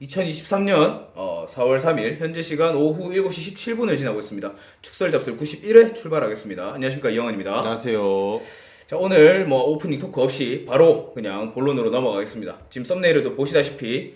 2023년 4월 3일 현재 시간 오후 7시 17분을 지나고 있습니다. 축설 잡설 91회 출발하겠습니다. 안녕하십니까, 이영환입니다. 안녕하세요. 자, 오늘 뭐 오프닝 토크 없이 바로 그냥 본론으로 넘어가겠습니다. 지금 썸네일에도 보시다시피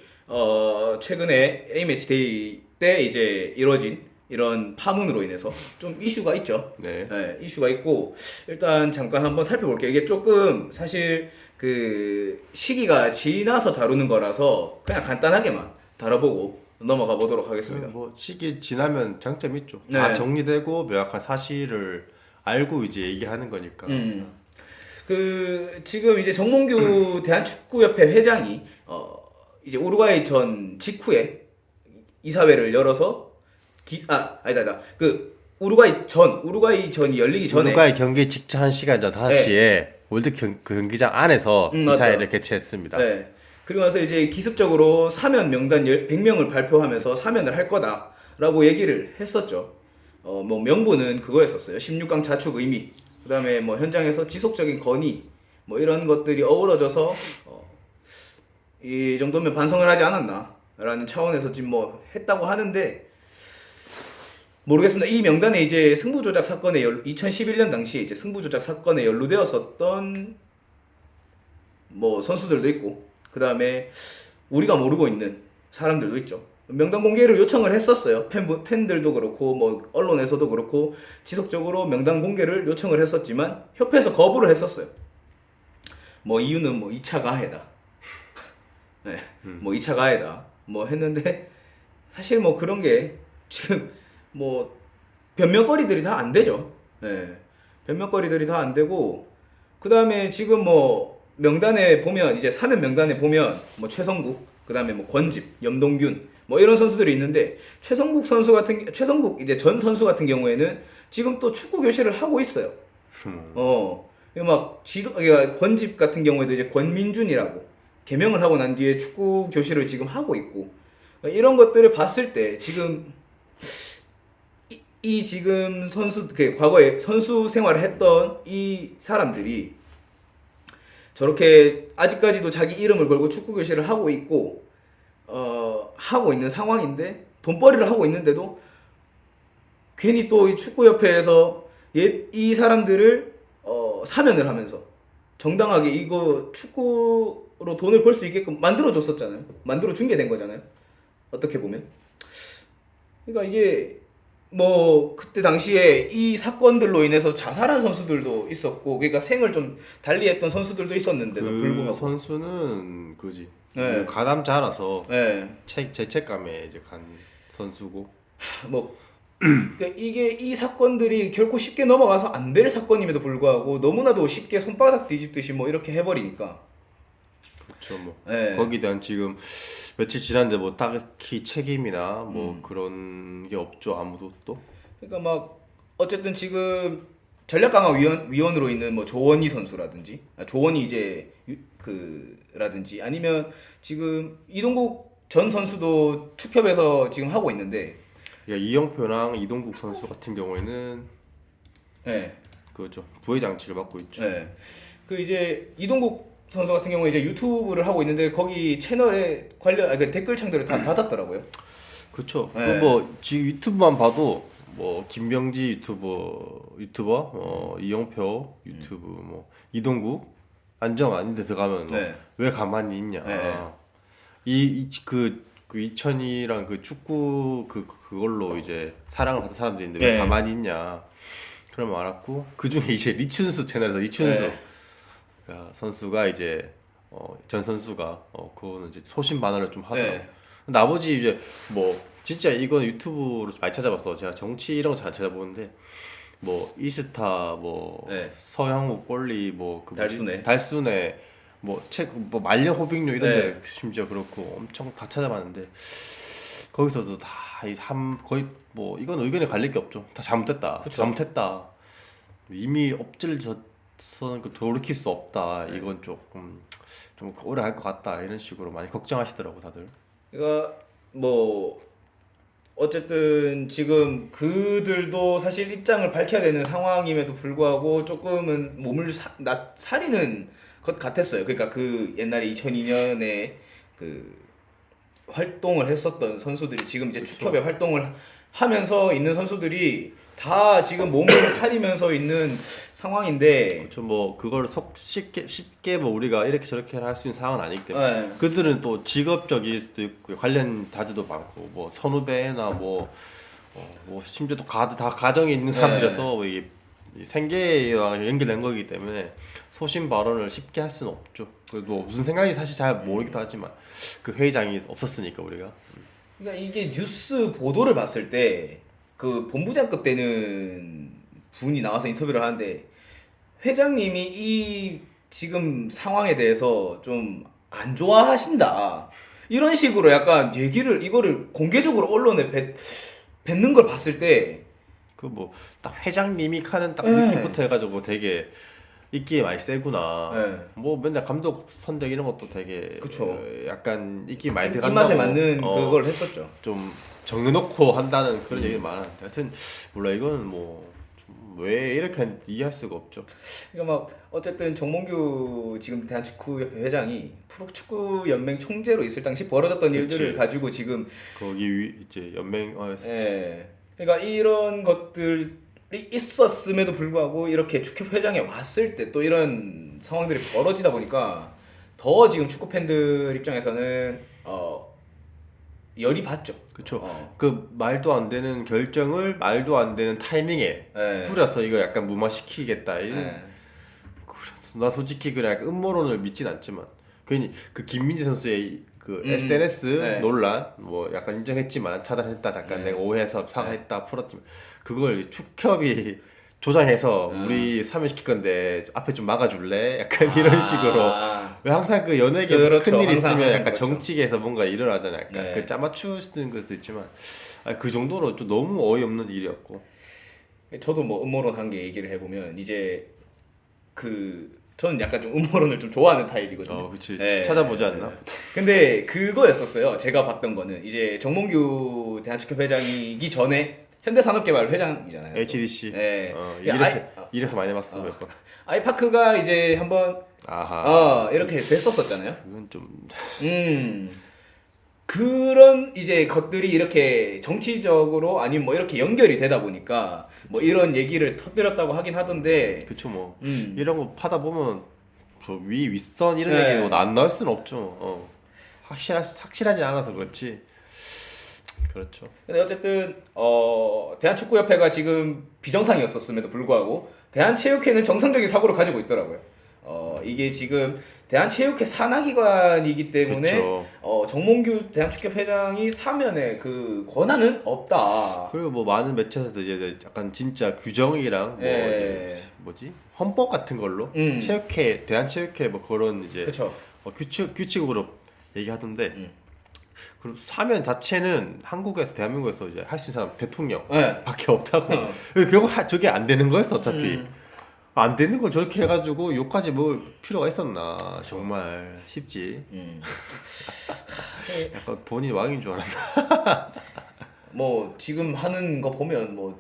최근에 A매치 데이 때 이제 이뤄진 이런 파문으로 인해서 좀 이슈가 있죠. 네. 네, 이슈가 있고 일단 잠깐 한번 살펴볼게요. 이게 조금 사실 그 시기가 지나서 다루는 거라서 그냥 간단하게만 다뤄보고 넘어가 보도록 하겠습니다. 뭐 시기 지나면 장점이 있죠. 네. 다 정리되고 명확한 사실을 알고 이제 얘기하는 거니까. 그 지금 이제 정몽규 대한축구협회 회장이 이제 우루과이전 직후에 이사회를 열어서 아니다. 그 우루과이전이 열리기 전에 우루과이 경기 직전 1시간 전 5시에 월드 그 경기장 안에서 이사회를 맞아요. 개최했습니다. 네. 그리고 나서 이제 기습적으로 사면 명단 100명을 발표하면서 사면을 할 거다라고 얘기를 했었죠. 뭐 명분은 그거였었어요. 16강 자축 의미, 그다음에 뭐 현장에서 지속적인 건의, 뭐 이런 것들이 어우러져서 이 정도면 반성을 하지 않았나라는 차원에서 지금 뭐 했다고 하는데 모르겠습니다. 이 명단에 이제 승부조작 사건에 2011년 당시에 이제 승부조작 사건에 연루되었었던 뭐 선수들도 있고, 그 다음에 우리가 모르고 있는 사람들도 있죠. 명단 공개를 요청을 했었어요. 팬들도 그렇고 뭐 언론에서도 그렇고 지속적으로 명단 공개를 요청을 했었지만 협회에서 거부를 했었어요. 뭐 이유는 뭐 2차 가해다. 네, 뭐 2차 가해다. 뭐 했는데 사실 뭐 그런 게 지금 뭐 변명거리들이 다 안 되죠. 네, 변명거리들이 다 안 되고, 그 다음에 지금 뭐 명단에 보면 이제 사면 명단에 보면 뭐 최성국, 그 다음에 뭐 권집, 염동균 뭐 이런 선수들이 있는데 최성국 이제 전 선수 같은 경우에는 지금 또 축구 교실을 하고 있어요. 그러니까 권집 같은 경우에도 이제 권민준이라고 개명을 하고 난 뒤에 축구 교실을 지금 하고 있고, 그러니까 이런 것들을 봤을 때 지금 이 지금 과거에 선수 생활을 했던 이 사람들이 저렇게 아직까지도 자기 이름을 걸고 축구 교실을 하고 있고 하고 있는 상황인데, 돈벌이를 하고 있는데도 괜히 또 이 축구협회에서 이 사람들을 사면을 하면서 정당하게 이거 축구로 돈을 벌 수 있게끔 만들어 줬었잖아요. 만들어 준 게 된 거잖아요. 어떻게 보면. 그러니까 이게 뭐 그때 당시에 이 사건들로 인해서 자살한 선수들도 있었고, 그러니까 생을 좀 달리했던 선수들도 있었는데도 그 불구하고 선수는 그지. 네. 가담 자라서 네. 죄책감에 이제 간 선수고. 뭐 그러니까 이게 이 사건들이 결코 쉽게 넘어가서 안 될 사건임에도 불구하고 너무나도 쉽게 손바닥 뒤집듯이 뭐 이렇게 해버리니까. 그렇죠. 뭐 네. 거기에 대한 지금 며칠 지났는데 뭐 딱히 책임이나 뭐 그런 게 없죠. 아무도 또. 그러니까 막 어쨌든 지금 전략강화위원으로 있는 뭐 조원희 선수라든지, 조원희 이제 라든지, 아니면 지금 이동국 전 선수도 축협에서 지금 하고 있는데, 이영표랑 이동국 선수 같은 경우에는 네. 그죠, 부회장직을 맡고 있죠. 네. 그 이제 이동국 선수 같은 경우에 이제 유튜브를 하고 있는데 거기 채널에 그 댓글창들을 다 닫았더라고요. 그렇죠. 네. 뭐 지금 유튜브만 봐도 뭐 김병지 유튜버, 이영표 유튜브, 뭐 이동국, 안정환 인데 들어가면 네. 왜 가만히 있냐. 네. 그 이천이랑 그 축구 그걸로 이제 사랑을 받은 사람들인데 네. 왜 가만히 있냐. 그런 말 알았고, 그 중에 이제 리춘수 채널에서 이춘수 네. 선수가 이제 전 선수가 그거는 이제 소신 반환을 좀 하더라고. 네. 나머지 이제 뭐 진짜 이건 유튜브로 많이 찾아봤어. 제가 정치 이런 거 잘 찾아보는데 뭐 이스타, 뭐 네. 서영우 꼴리, 뭐 그 달순애. 뭐 책 뭐 말년 호빙료 이런데 네. 심지어 그렇고 엄청 다 찾아봤는데 거기서도 다 거의 뭐 이건 의견에 갈릴 게 없죠. 다 잘못됐다. 그쵸. 잘못했다. 이미 엎질져서는 돌이킬 수 없다. 네. 이건 조금 좀 오래 할 것 같다. 이런 식으로 많이 걱정하시더라고 다들. 그러니까 뭐 어쨌든 지금 그들도 사실 입장을 밝혀야 되는 상황임에도 불구하고 조금은 몸을 사리는 것 같았어요. 그러니까 그 옛날에 2002년에 그 활동을 했었던 선수들이 지금 이제 그쵸. 축협에 활동을 하면서 있는 선수들이 다 지금 몸을 사리면서 있는 상황인데 그렇죠. 뭐 그걸 쉽게 뭐 우리가 이렇게 저렇게 할 수 있는 상황은 아니기 때문에 네. 그들은 또 직업적일 수도 있고 관련 자들도 많고 뭐 선후배나 뭐 심지어 또 다 가정에 있는 사람들에서 이게 이 생계와 연결된 거기 때문에 소신 발언을 쉽게 할 수는 없죠. 그뭐 무슨 생각인지 사실 잘 모르기도 하지만 그 회의장이 없었으니까 우리가. 그러니까 이게 뉴스 보도를 봤을 때 그 본부장급 되는 분이 나와서 인터뷰를 하는데 회장님이 이 지금 상황에 대해서 좀 안 좋아하신다 이런 식으로 약간 얘기를 이거를 공개적으로 언론에 뱉는 걸 봤을 때 그 뭐 딱 회장님이 하는 딱 네. 느낌부터 해가지고 되게 인기 많이 세구나. 네. 뭐 맨날 감독 선정 이런 것도 되게 그쵸. 약간 인기 많이 들어간다고. 입맛에 맞는 그걸 했었죠. 좀 정해놓고 한다는 그런 얘기가 많았는데 하여튼 몰라 이거는 뭐 왜 이렇게 하는지 이해할 수가 없죠. 그러니까 막 어쨌든 정몽규 지금 대한축구협회 회장이 프로축구연맹 총재로 있을 당시 벌어졌던 그치. 일들을 가지고 지금 거기 이제 연맹에서 예. 그러니까 이런 것들이 있었음에도 불구하고 이렇게 축협 회장에 왔을 때 또 이런 상황들이 벌어지다 보니까 더 지금 축구 팬들 입장에서는 열이 받죠. 그쵸. 어. 그 말도 안 되는 결정을 말도 안 되는 타이밍에 예. 뿌려서 이거 약간 무마시키겠다. 예. 그래서 나 솔직히 그래 약간 음모론을 믿진 않지만 괜히 그 김민재 선수의 그 SNS 네. 논란 뭐 약간 인정했지만 차단했다 잠깐 네. 내가 오해해서 사과했다 풀었지만 그걸 축협이 조장해서 우리 사면시킬 건데 앞에 좀 막아줄래? 약간 이런 식으로 왜 항상 그 연예계 무슨 그렇죠. 큰일 항상 있으면 약간 그렇죠. 정치계에서 뭔가 일어나잖아요. 약간 네. 그 짜맞추는 걸 수도 있지만 그 정도로 좀 너무 어이없는 일이었고 저도 뭐 음모론 한 개 얘기를 해보면 이제 저는 약간 좀 음모론을 좀 좋아하는 타입이거든요. 그치 예. 찾아보지 않나? 근데 그거였었어요. 제가 봤던 거는 이제 정몽규 대한축협 회장이기 전에 현대산업개발 회장이잖아요. HDC. 네. 이래서 많이 해봤어 몇 번. 아이파크가 이제 한번 아하. 이렇게 됐었잖아요. 이건 좀 그런 이제 것들이 이렇게 정치적으로 아니면 뭐 이렇게 연결이 되다 보니까 뭐 이런 얘기를 터뜨렸다고 하긴 하던데 그쵸 뭐 음. 이런 거 파다 보면 저 윗선 이런 네. 얘기 안 나올 수는 없죠. 확실하지 않아서 그렇지. 그렇죠. 근데 어쨌든 대한축구협회가 지금 비정상이었었음에도 불구하고 대한체육회는 정상적인 사고를 가지고 있더라고요. 이게 지금 대한체육회 산하기관이기 때문에 그쵸. 정몽규 대한축협 회장이 사면에 그 권한은 없다. 그리고 뭐 많은 매체에서도 이제 약간 진짜 규정이랑 뭐 예. 이제 뭐지 헌법 같은 걸로 체육회 대한체육회 뭐 그런 이제 그렇죠. 규칙으로 얘기하던데 그리고 사면 자체는 한국에서 대한민국에서 이제 할 수 있는 사람 대통령밖에 없다고. 결국 저게 안 되는 거였어 어차피. 안 되는 걸 저렇게 해가지고 욕까지 먹을 필요가 있었나 정말 쉽지. 약간 본인이 왕인 줄 알았나. 뭐 지금 하는 거 보면 뭐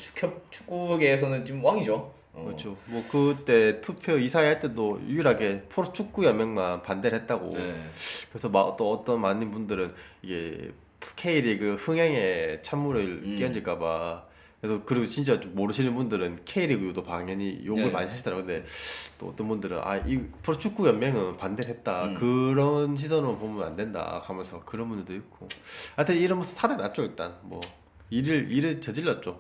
축구계에서는 지금 왕이죠. 그렇죠. 뭐 그때 투표 이사회 할 때도 유일하게 프로축구연맹만 반대를 했다고. 네. 그래서 또 어떤 많은 분들은 이게 K리그 흥행에 찬물을 끼얹을까봐. 그래서 그리고 진짜 좀 모르시는 분들은 K리그도 당연히 욕을 네. 많이 하시더라고요. 근데 또 어떤 분들은 이 프로축구연맹은 반대를 했다. 그런 시선으로 보면 안 된다. 하면서 그런 분들도 있고. 하여튼 이런 모습 살아났죠 일단. 뭐 일을 저질렀죠.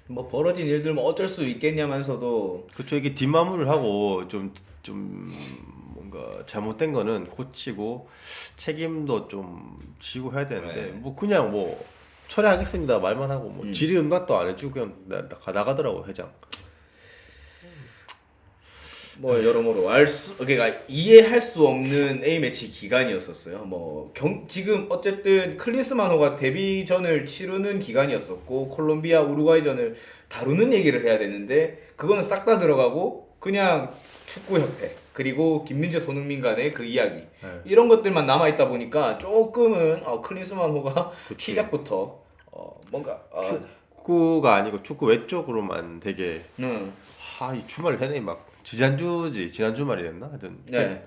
뭐 벌어진 일들 뭐 어쩔 수 있겠냐면서도 그쵸. 이게 뒷마무리를 하고 좀 뭔가 잘못된 거는 고치고 책임도 좀 지고 해야 되는데 네. 뭐 그냥 뭐 처리하겠습니다 말만 하고 뭐 질의 응답도 안 해주고 그냥 나가더라고 회장. 뭐 여러모로 그러니까 이해할 수 없는 A매치 기간이었었어요. 뭐 지금 어쨌든 클린스만호가 데뷔전을 치르는 기간이었었고 콜롬비아 우루과이전을 다루는 얘기를 해야 되는데 그거는 싹 다 들어가고 그냥 축구협회 그리고 김민재 손흥민 간의 그 이야기 이런 것들만 남아 있다 보니까 조금은 클린스만호가 그치. 시작부터 뭔가 축구가 아니고 축구 외적으로만 되게 이 주말 내내 막 지난 주말이었나 하여튼 네.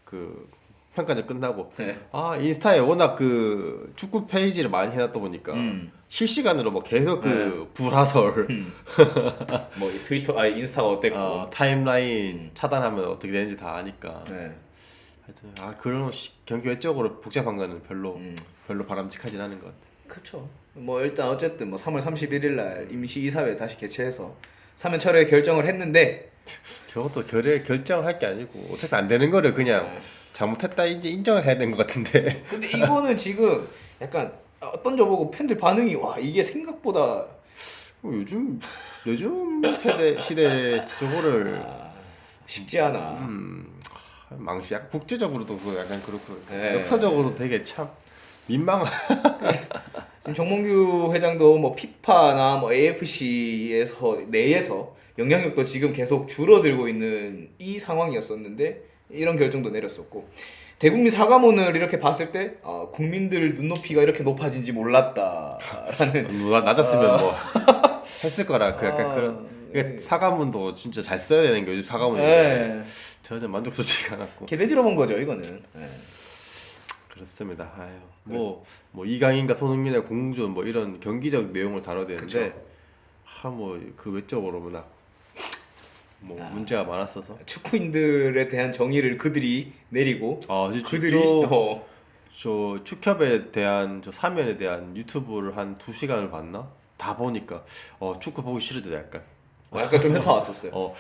그 평가전 끝나고 네. 인스타에 워낙 그 축구 페이지를 많이 해놨다 보니까 실시간으로 뭐 계속 그 불화설 뭐 트위터 인스타가 어땠고 타임라인 차단하면 어떻게 되는지 다 아니까 네. 하여튼 그런 경기 외적으로 복잡한 거는 별로 바람직하진 않은 것 같아. 그렇죠. 뭐 일단 어쨌든 뭐 3월 31일 날 임시 이사회 다시 개최해서 사면 철회 결정을 했는데 저것도 결정할 게 아니고 어차피 안 되는 거를 그냥 잘못했다 이제 인정을 해야 되는 것 같은데. 근데 이거는 지금 약간 던져보고 팬들 반응이 와 이게 생각보다 요즘 시대 저거를 쉽지 않아. 망치 약간 국제적으로도 약간 그렇고 네. 역사적으로 되게 참 민망한. 지금 정몽규 회장도 뭐 피파나 뭐 AFC에서 내에서 영향력도 지금 계속 줄어들고 있는 이 상황이었었는데 이런 결정도 내렸었고 대국민 사과문을 이렇게 봤을 때 국민들 눈높이가 이렇게 높아진지 몰랐다라는 낮았으면 뭐 했을 거라 그 약간 그런 사과문도 진짜 잘 써야 되는 게 요즘 사과문인데 전혀 만족스럽지가 않았고 개돼지로 본 거죠 이거는. 그렇습니다. 뭐 이강인과 손흥민의 공존 뭐 이런 경기적 내용을 다뤄야 되는데 뭐 그 외적으로 뭐 문제가 많았어서 축구인들에 대한 정의를 그들이 내리고 그들이 저 축협에 대한 저 사면에 대한 유튜브를 한 2시간을 봤나? 다 보니까 축구 보기 싫어도 약간 좀 현타 왔었어요.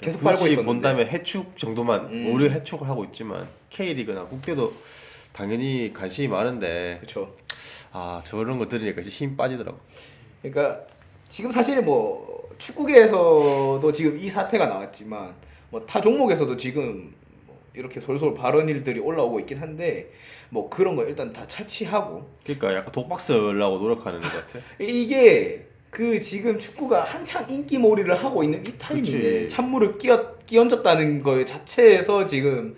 계속 빨고 굳이 있었는데 본다면 해축 정도만 우리 해축을 하고 있지만 K리그나 국대도 당연히 관심이 많은데 그렇죠. 저런 거 들으니까 힘 빠지더라고. 그러니까 지금 사실 뭐 축구계에서도 지금 이 사태가 나왔지만 뭐 타 종목에서도 지금 뭐 이렇게 솔솔 발언 일들이 올라오고 있긴 한데 뭐 그런 거 일단 다 차치하고 그러니까 약간 독박스라고 노력하는 것 같아. 이게 그 지금 축구가 한창 인기몰이를 하고 있는 이 타이밍에 그치. 찬물을 끼얹었다는 거 자체에서 지금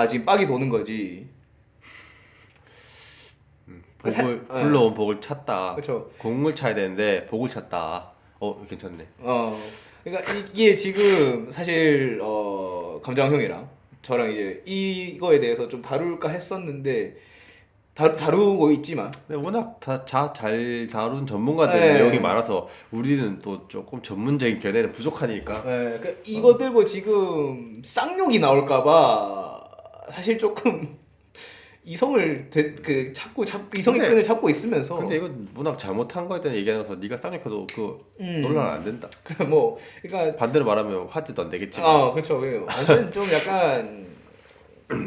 지금 빡이 도는 거지. 불러온 복을 찾다. 그쵸. 공을 차야 되는데 복을 찾다. 괜찮네. 그러니까 이게 지금 사실 감장 형이랑 저랑 이제 이거에 대해서 좀 다룰까 했었는데 다루고 있지만 근데 워낙 잘 다룬 전문가들 네. 내용이 많아서 우리는 또 조금 전문적인 견해는 부족하니까. 그러니까 이거 들고 지금 쌍욕이 나올까봐 사실 조금 이성의 끈을 잡고 있으면서 근데 이거 워낙 잘못한 거에 대한 얘기하면서 네가 쌍욕해도 논란 안 된다. 그러니까 반대로 말하면 화제도 안 되겠지. 그렇죠. 완전 좀 약간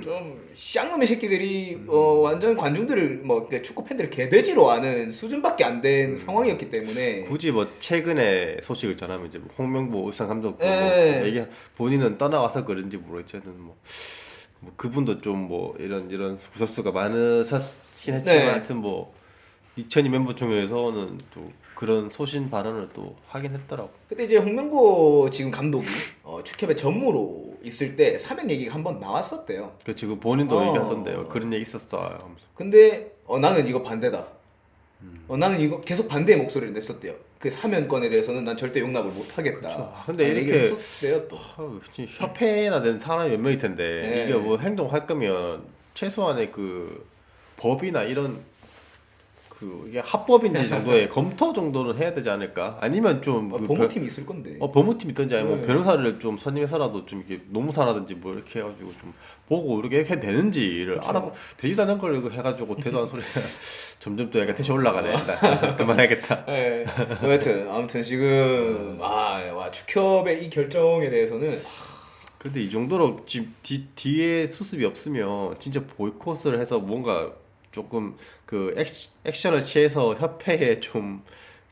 좀 쌍놈의 새끼들이 완전 관중들을 뭐 축구 팬들을 개돼지로 아는 수준밖에 안 된 상황이었기 때문에 굳이 뭐 최근에 소식을 전하면 이제 뭐 홍명보 울산 감독도 얘기 본인은 떠나와서 그런지 모르겠지만 뭐 그분도 좀 뭐 이런 구설수가 많으셨긴 했지만 하여튼 뭐 2002 멤버 중에서는 또 그런 소신 발언을 또 하긴 했더라고. 그때 이제 홍명보 지금 감독이 축협의 전무로 있을 때 사면 얘기가 한번 나왔었대요. 그 지금 본인도 얘기하던데요. 그런 얘기 있었어 하면서. 근데 나는 이거 반대다. 나는 이거 계속 반대의 목소리를 냈었대요. 그 사면권에 대해서는 난 절대 용납을 못 하겠다. 근데 이렇게 또. 협회나 된 사람이 몇 명일 텐데 이게 뭐 행동할 거면 최소한의 그 법이나 이런 이게 합법인지 정도의 검토 정도는 해야 되지 않을까? 아니면 좀 법무팀이 있을 건데. 법무팀 있던지 아니면 변호사를 좀 선임해서라도 좀 이렇게 노무사라든지 뭐 이렇게 해가지고 좀 보고 이렇게 해야 되는지를 알아보고 되지도 않은 걸 해가지고 대도 안 소리. 점점 또 약간 텐션 올라가네. 그만해야겠다. 아무튼 지금 축협의 이 결정에 대해서는 근데 이 정도로 지금 뒤에 수습이 없으면 진짜 보이콧을 해서 뭔가 조금 그 액션을 취해서 협회에 좀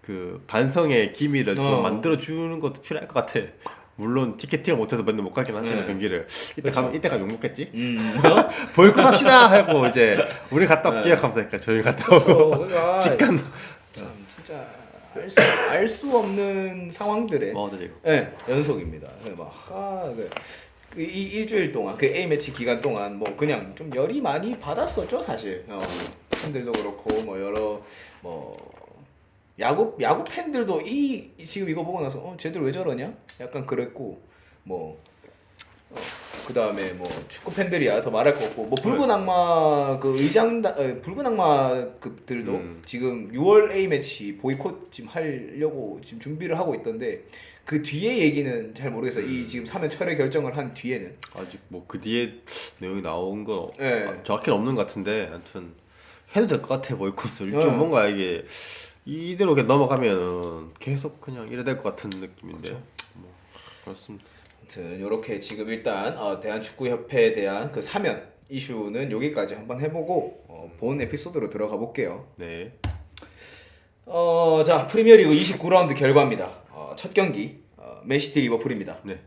그 반성의 기미를 좀 만들어 주는 것도 필요할 것 같아. 물론 티켓팅을 못해서 맨날 못 가긴 하지만 경기를 이때 가면 욕 먹겠지. 보이콧 합시다 하고 이제 우리 갔다 올게요 하면서 저희 갔다 오고 직관. 참 진짜 알 수 없는 상황들의 연속입니다. 이 일주일 동안 그 A 매치 기간 동안 뭐 그냥 좀 열이 많이 받았었죠 사실. 팬들도 그렇고 뭐 여러 뭐 야구 팬들도 지금 이거 보고 나서 쟤들 왜 저러냐? 약간 그랬고 뭐 그다음에 뭐 축구 팬들이야 더 말할 거 없고 뭐 붉은 악마 그 의장 붉은 악마급들도 지금 6월 A 매치 보이콧 지금 하려고 지금 준비를 하고 있던데 그 뒤에 얘기는 잘 모르겠어요. 이 지금 사면 철회 결정을 한 뒤에는 아직 뭐 그 뒤에 내용이 나온 거 네. 정확히는 없는 것 같은데 아무튼 해도 될 것 같아 보이콧을. 네. 좀 뭔가 이게 이대로 그냥 넘어가면은 계속 그냥 이래 될 것 같은 느낌인데 뭐 그렇습니다. 아무튼 이렇게 지금 일단 대한축구협회에 대한 그 사면 이슈는 여기까지 한번 해보고 본 에피소드로 들어가 볼게요. 네. 자 프리미어리그 29라운드 결과입니다. 첫 경기 맨시티 리버풀입니다. 네.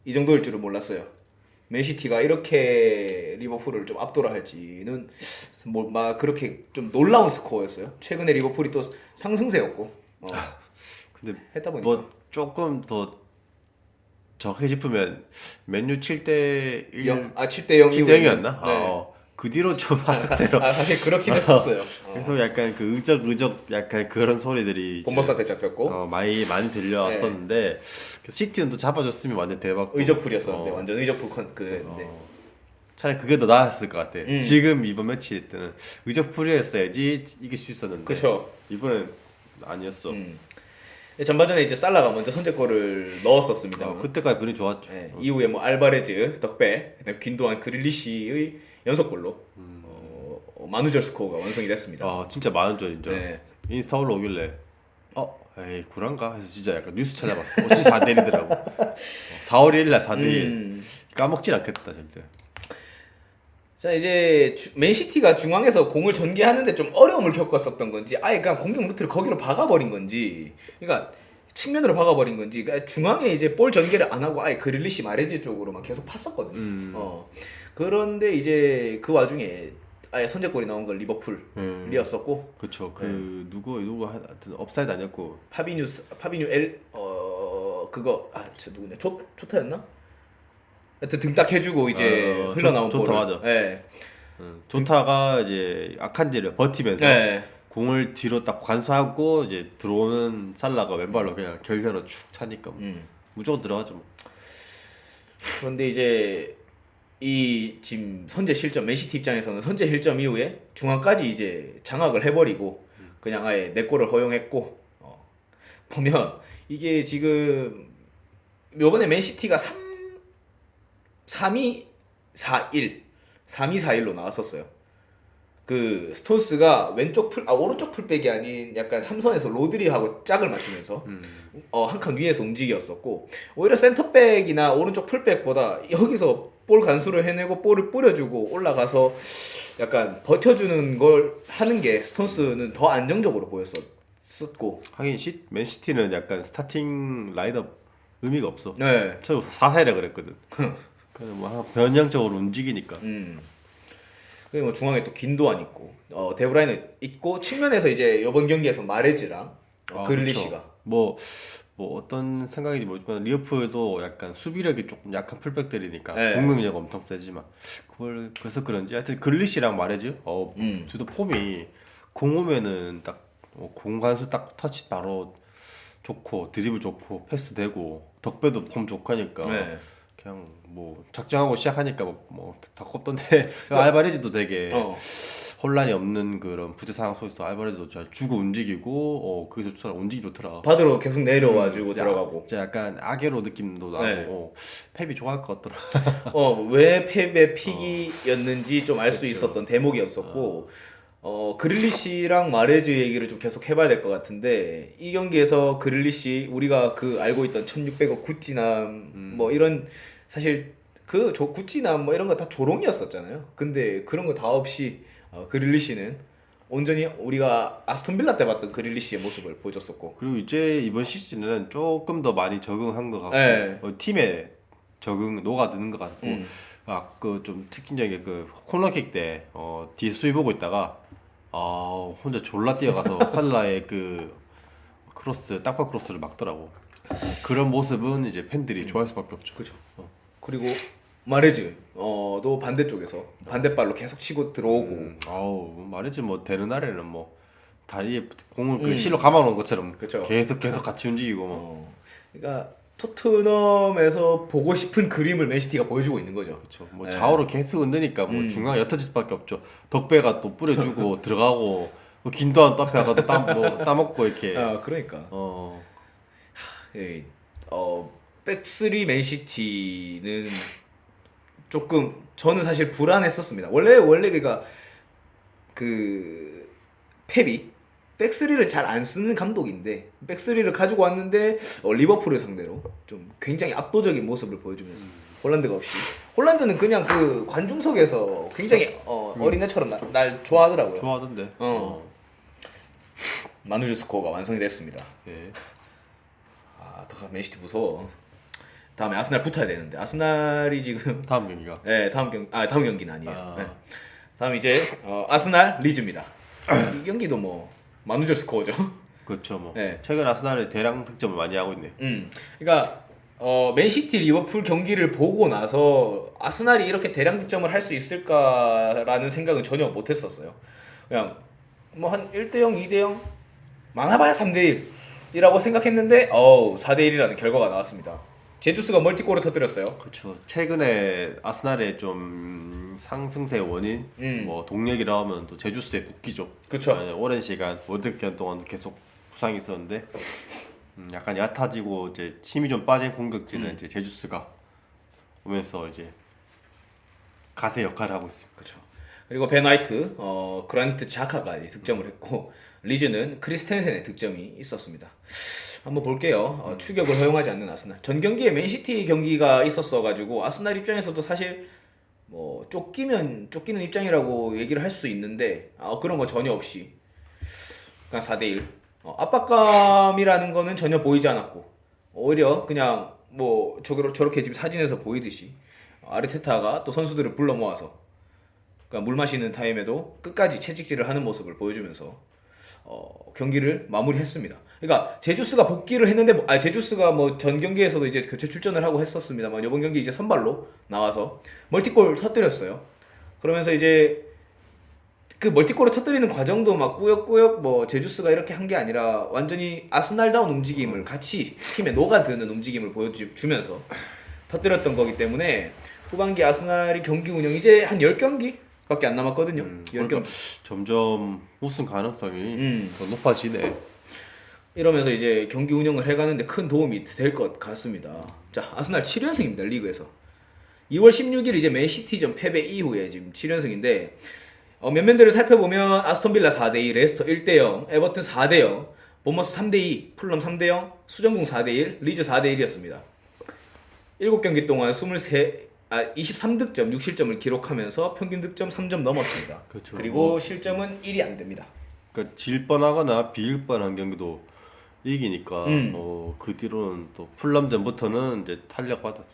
이 정도일 줄은 몰랐어요. 맨시티가 이렇게 리버풀을 좀 압도를 할지는 막 그렇게 좀 놀라운 스코어였어요. 최근에 리버풀이 또 상승세였고 근데 했다 보니까 뭐 조금 더 정확히 짚으면 맨유 7대 1 7대 0 7대 0이었나? 네. 그 뒤로 좀 하락세로. 사실 그렇긴 했었어요. 그래서 약간 그 의적 약간 그런 소리들이 본버스한테 잡혔고 많이 들려왔었는데 시티는 또 잡아줬으면 완전 대박. 의적풀이었었는데 완전 의적풀 그인데 차라리 그게 더 나았을 것 같아. 지금 이번 매치 때는 의적풀이였어야지 이길 수 있었는데. 그렇죠. 이번엔 아니었어. 전반전에 이제 살라가 먼저 선제골을 넣었었습니다. 그때까지 분위기 좋았죠. 네, 이후에 뭐 알바레즈, 덕배, 그다음 균도한 그릴리시의 연속골로 만우절 스코어가 완성이 됐습니다. 진짜 많은 줄 인정. 네. 인스타 올라오길래 에이 구란가 해서 진짜 약간 뉴스 찾아봤어. 어찌 4대1이더라고. 4월 1일날 4대1 까먹질 않겠다 절대. 자 이제 맨시티가 중앙에서 공을 전개하는데 좀 어려움을 겪었었던 건지 아예 그냥 공격 루트를 거기로 박아버린 건지 그러니까 측면으로 박아버린 건지 그러니까 중앙에 이제 볼 전개를 안 하고 아예 그릴리시 마레즈 쪽으로만 계속 팠었거든요. 그런데 이제 그 와중에 아예 선제골이 나온 건 리버풀이었었고 그쵸. 누구 하여튼 업사이드 아니었고 파비뉴 그거 저 누구냐 조타였나? 하여튼 등 딱 해주고 이제 흘러나온 조타 볼을. 맞아. 네. 조타가 이제 아칸지를 버티면서 공을 뒤로 딱 간수하고 이제 들어오는 살라가 왼발로 그냥 결대로 축 차니까 무조건 들어가죠. 뭐. 그런데 이제 이 지금 선제 실점 맨시티 입장에서는 선제 실점 이후에 중앙까지 이제 장악을 해버리고 그냥 아예 내 골을 허용했고 보면 이게 지금 요번에 맨시티가 3-2-4-1로 나왔었어요. 그 스톤스가 오른쪽 풀백이 아닌 약간 삼선에서 로드리하고 짝을 맞추면서 한 칸 위에서 움직였었고 오히려 센터백이나 오른쪽 풀백보다 여기서 볼 간수를 해내고 볼을 뿌려주고 올라가서 약간 버텨주는 걸 하는 게 스톤스는 더 안정적으로 보였었고 하긴 맨시티는 약간 스타팅 라인업 의미가 없어. 네. 저 4-4라 그랬거든. 그냥 뭐 변형적으로 움직이니까. 그리고 뭐 중앙에 또 긴도안 있고 데브라이너 있고 측면에서 이제 이번 경기에서 마레즈랑 그릴리시가 뭐 어떤 생각인지 모르지만 리버풀도 약간 수비력이 조금 약한 풀백들이니까 공격력 엄청 세지만 그래서 그런지 하여튼 그릴리시랑 마레즈 둘도 폼이 공 오면은 딱 공간수 딱 터치 바로 좋고 드리블 좋고 패스 되고 덕배도 폼 좋고 하니까 그냥 뭐 작정하고 시작하니까 뭐 다 꼽던데 알바레즈도 되게 혼란이 없는 그런 부재 상황 속에서 알바레즈도 잘 주고 움직이고 그게 좋더라. 움직이 좋더라. 바드로 계속 내려와주고 들어가고 진짜 약간 아게로 느낌도 나고 펩이 좋아할 것 같더라. 왜 펩의 픽이었는지 좀 알 수 있었던 대목이었었고 그릴리시랑 마레즈 얘기를 좀 계속 해봐야 될 것 같은데 이 경기에서 그릴리시 우리가 그 알고 있던 1600억 구찌남 뭐 이런 사실 그 구찌남 뭐 이런 거 다 조롱이었었잖아요. 근데 그런 거 다 없이 그릴리시는 온전히 우리가 아스톤빌라 때 봤던 그릴리시의 모습을 보여줬었고 그리고 이제 이번 시즌은 조금 더 많이 적응한 것 같고 팀에 녹아드는 것 같고 그 좀 특징적인 그 코너킥 때 뒤에 수비 보고 있다가 혼자 졸라 뛰어가서 살라의 그 땅파 크로스를 막더라고. 그런 모습은 이제 팬들이 좋아할 수밖에 없죠. 그렇죠. 그리고 마레즈 또 반대쪽에서 반대발로 계속 치고 들어오고 마레즈 뭐 되는 날에는 뭐 다리에 공을 그 실로 감아놓은 것처럼 그쵸. 계속 같이 움직이고 뭐. 그러니까 토트넘에서 보고 싶은 그림을 맨시티가 보여주고 있는 거죠. 그렇죠. 뭐 네. 좌우로 계속 흔드니까 뭐 중앙 옅어질 수밖에 없죠. 덕배가 또 뿌려주고 들어가고 뭐 긴도한 또 앞에 가도 따먹고 이렇게. 그러니까. 어. 예, 백스리 맨시티는 조금 저는 사실 불안했었습니다. 원래 그러니까 그 펩이 백스리를 잘 안 쓰는 감독인데 백스리를 가지고 왔는데 리버풀을 상대로 좀 굉장히 압도적인 모습을 보여주면서 홀란드가 없이 홀란드는 그냥 그 관중석에서 굉장히 어린애처럼 날 좋아하더라고요. 좋아하던데. 마누주 스코어가 완성이 됐습니다. 예. 더 맨시티 무서워. 다음에 아스날 붙어야 되는데 아스날이 지금 다음 경기가. 네 다음 경기는 아니에요. 네. 다음 이제 아스날 리즈입니다. 이 경기도 뭐 마누절 스코어죠. 그렇죠. 뭐 네. 최근 아스날이 대량 득점을 많이 하고 있네. 그러니까 맨시티 리버풀 경기를 보고 나서 아스날이 이렇게 대량 득점을 할 수 있을까라는 생각은 전혀 못했었어요. 그냥 뭐 한 1대0, 2대0 많아봐야 3대1이라고 생각했는데 4대1이라는 결과가 나왔습니다. 제주스가 멀티골을 터뜨렸어요. 그렇죠. 최근에 아스날의 좀 상승세 원인, 뭐 동력이라 하면 또 제주스의 복귀죠. 그쵸. 오랜 시간 월드 기간 동안 계속 부상이 있었는데 약간 얕아지고 이제 힘이 좀 빠진 공격진은 이제 제주스가 오면서 이제 가세 역할을 하고 있습니다. 그렇죠. 그리고 벤 화이트, 그라니트 자카가 득점을 했고 리즈는 크리스텐센의 득점이 있었습니다. 한번 볼게요. 추격을 허용하지 않는 아스날. 전 경기에 맨시티 경기가 있었어가지고 아스날 입장에서도 사실 뭐 쫓기는 입장이라고 얘기를 할 수 있는데 그런 거 전혀 없이 그냥 4대1 압박감이라는 거는 전혀 보이지 않았고 오히려 그냥 뭐 저렇게 지금 사진에서 보이듯이 아르테타가 또 선수들을 불러 모아서 그러니까 물 마시는 타임에도 끝까지 채찍질을 하는 모습을 보여주면서 경기를 마무리했습니다. 그러니까 제주스가 복귀를 했는데 제주스가 뭐 전 경기에서도 이제 교체 출전을 하고 했었습니다만 이번 경기 이제 선발로 나와서 멀티골 터뜨렸어요. 그러면서 이제 그 멀티골을 터뜨리는 과정도 막 꾸역꾸역 뭐 제주스가 이렇게 한 게 아니라 완전히 아스날다운 움직임을 같이 팀에 녹아드는 움직임을 보여주면서 터뜨렸던 거기 때문에 후반기 아스날이 경기 운영 이제 한 10경기 밖에 안 남았거든요. 10경기. 그러니까 점점 우승 가능성이 더 높아지네. 이러면서 이제 경기 운영을 해가는데 큰 도움이 될 것 같습니다. 자, 아스날 7연승입니다. 리그에서. 2월 16일 이제 맨시티전 패배 이후에 지금 7연승인데 면면들을 살펴보면 아스톤빌라 4대2, 레스터 1대0, 에버튼 4대0, 본머스 3대2, 풀럼 3대0, 수정궁 4대1, 리즈 4대1이었습니다. 7경기 동안 23득점, 6실점을 기록하면서 평균 득점 3점 넘었습니다. 그렇죠. 그리고 실점은 1이 안 됩니다. 그러니까 질 뻔하거나 비길 뻔한 경기도 이기니까 그 뒤로는 또 풀럼전부터는 이제 탄력 받았어.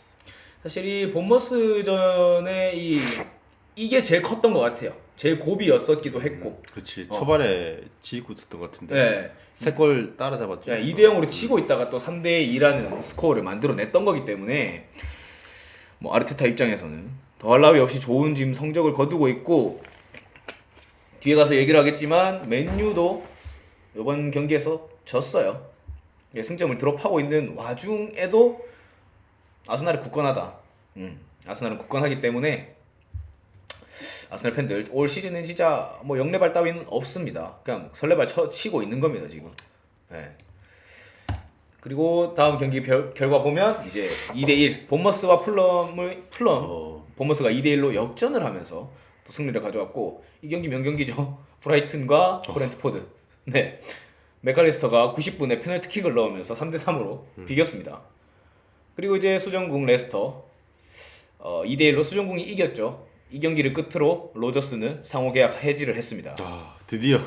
사실 이 본머스전에 이게 제일 컸던 것 같아요. 제일 고비였었기도 했고. 그렇지. 초반에 지고 있었던 것 같은데. 네. 3골 따라잡았죠. 2대0으로 치고 있다가 또 3대2라는 스코어를 만들어냈던 거기 때문에 뭐 아르테타 입장에서는 더할 나위 없이 좋은 지금 성적을 거두고 있고 뒤에 가서 얘기를 하겠지만 맨유도 이번 경기에서 졌어요. 승점을 드롭하고 있는 와중에도 아스날이 굳건하다. 아스날은 굳건하기 때문에 아스날 팬들 올 시즌은 진짜 뭐 영레발 따위는 없습니다. 그냥 설레발 치고 있는 겁니다 지금. 네. 그리고 다음 경기 결과 보면 이제 2대1 본머스와 풀럼 본머스가 2대1로 역전을 하면서 또 승리를 가져왔고 이 경기 명경기죠. 브라이튼과 브렌트포드. 네. 맥칼리스터가 90분에 페널티킥을 넣으면서 3대3으로 비겼습니다. 그리고 이제 수정궁 레스터 2대1로 수정궁이 이겼죠. 이 경기를 끝으로 로저스는 상호 계약 해지를 했습니다. 드디어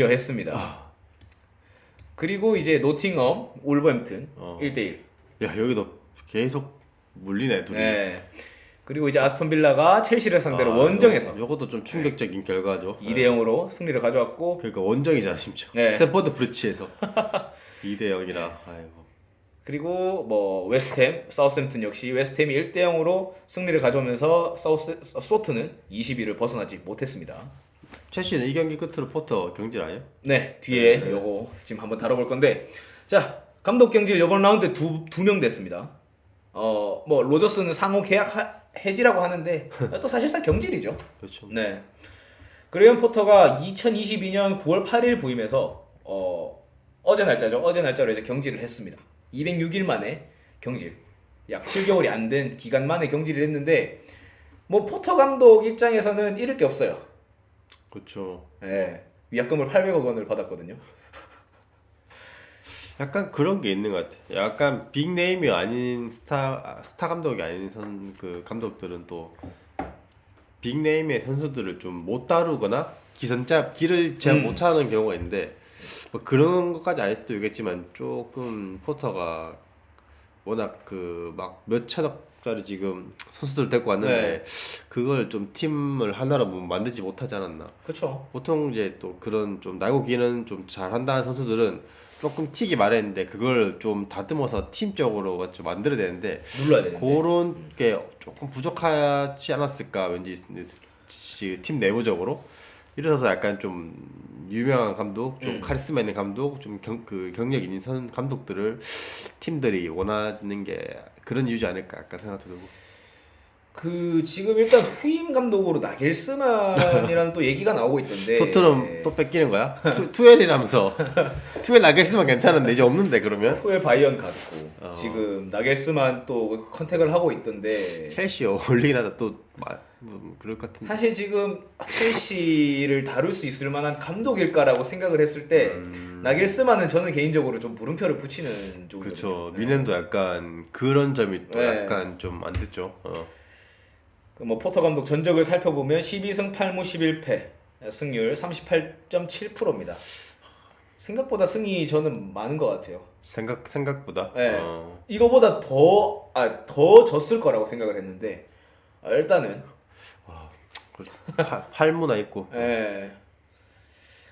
했습니다. 그리고 이제 노팅엄, 울버햄튼 1대1. 야 여기도 계속 물리네 둘이. 네. 그리고 이제 아스톤 빌라가 첼시를 상대로 원정에서 요것도 좀 충격적인 결과죠. 2대0으로 승리를 가져왔고 그러니까 원정이잖아 심지어. 네. 스탠퍼드 브리치에서 2대0이라. 아이고. 그리고 뭐 웨스트햄, 사우스햄튼 역시 웨스트햄이 1대0으로 승리를 가져오면서 소트는 20위를 벗어나지 못했습니다. 첼시는 이 경기 끝으로 포터 경질 아니야? 네, 뒤에 요거 지금 한번 다뤄볼 건데 자, 감독 경질 이번 라운드 두 명 됐습니다. 뭐 로저스는 상호 계약 해지라고 하는데 또 사실상 경질이죠. 그렇죠. 네. 그레이엄 포터가 2022년 9월 8일 부임해서 어제 날짜죠. 어제 날짜로 이제 경질을 했습니다. 206일 만에 경질. 약 7개월이 안 된 기간 만에 경질을 했는데 뭐 포터 감독 입장에서는 잃을 게 없어요. 그렇죠. 예. 위약금을 800억 원을 받았거든요. 약간 그런 게 있는 것 같아. 약간 빅네임이 아닌 스타 감독이 아닌 그 감독들은 또 빅네임의 선수들을 좀 못 다루거나 길을 제압 못 하는 경우가 있는데 뭐 그런 것까지 아닐 수도 있겠지만 조금 포터가 워낙 그 막 몇 천억짜리 지금 선수들 데리고 왔는데 그걸 좀 팀을 하나로 뭐 만들지 못하지 않았나. 그렇죠. 보통 이제 또 그런 좀 날고 기는 좀 잘한다는 선수들은 조금 튀기 마련인데 그걸 좀 다듬어서 팀적으로 좀 만들어야 되는데 눌러야 되는데. 그런 게 조금 부족하지 않았을까 왠지 팀 내부적으로 이래서 약간 좀 유명한 감독, 좀 카리스마 있는 감독, 좀 경력 있는 감독들을 팀들이 원하는 게 그런 이유지 않을까 약간 생각도 들고. 그 지금 일단 후임 감독으로 나겔스만이라는 또 얘기가 나오고 있던데. 토트넘 또 뺏기는 거야? 투엘이라면서. 투엘 나겔스만 괜찮은데 이제 없는데 그러면? 투엘 바이언 갔고 지금 나겔스만 또 컨택을 하고 있던데. 첼시 어울리긴 하다 또 뭐 그럴 것 같은데. 사실 지금 첼시를 다룰 수 있을 만한 감독일까라고 생각을 했을 때 나겔스만은 저는 개인적으로 좀 물음표를 붙이는 쪽이거든요. 그렇죠. 미넨도 약간 그런 점이 또 약간 좀 안 됐죠. 뭐 포터 감독 전적을 살펴보면 12승 8무 11패, 승률 38.7%입니다. 생각보다 승이 저는 많은 것 같아요. 생각보다. 네. 이거보다 더 졌을 거라고 생각을 했는데 일단은 팔무나 있고. 예.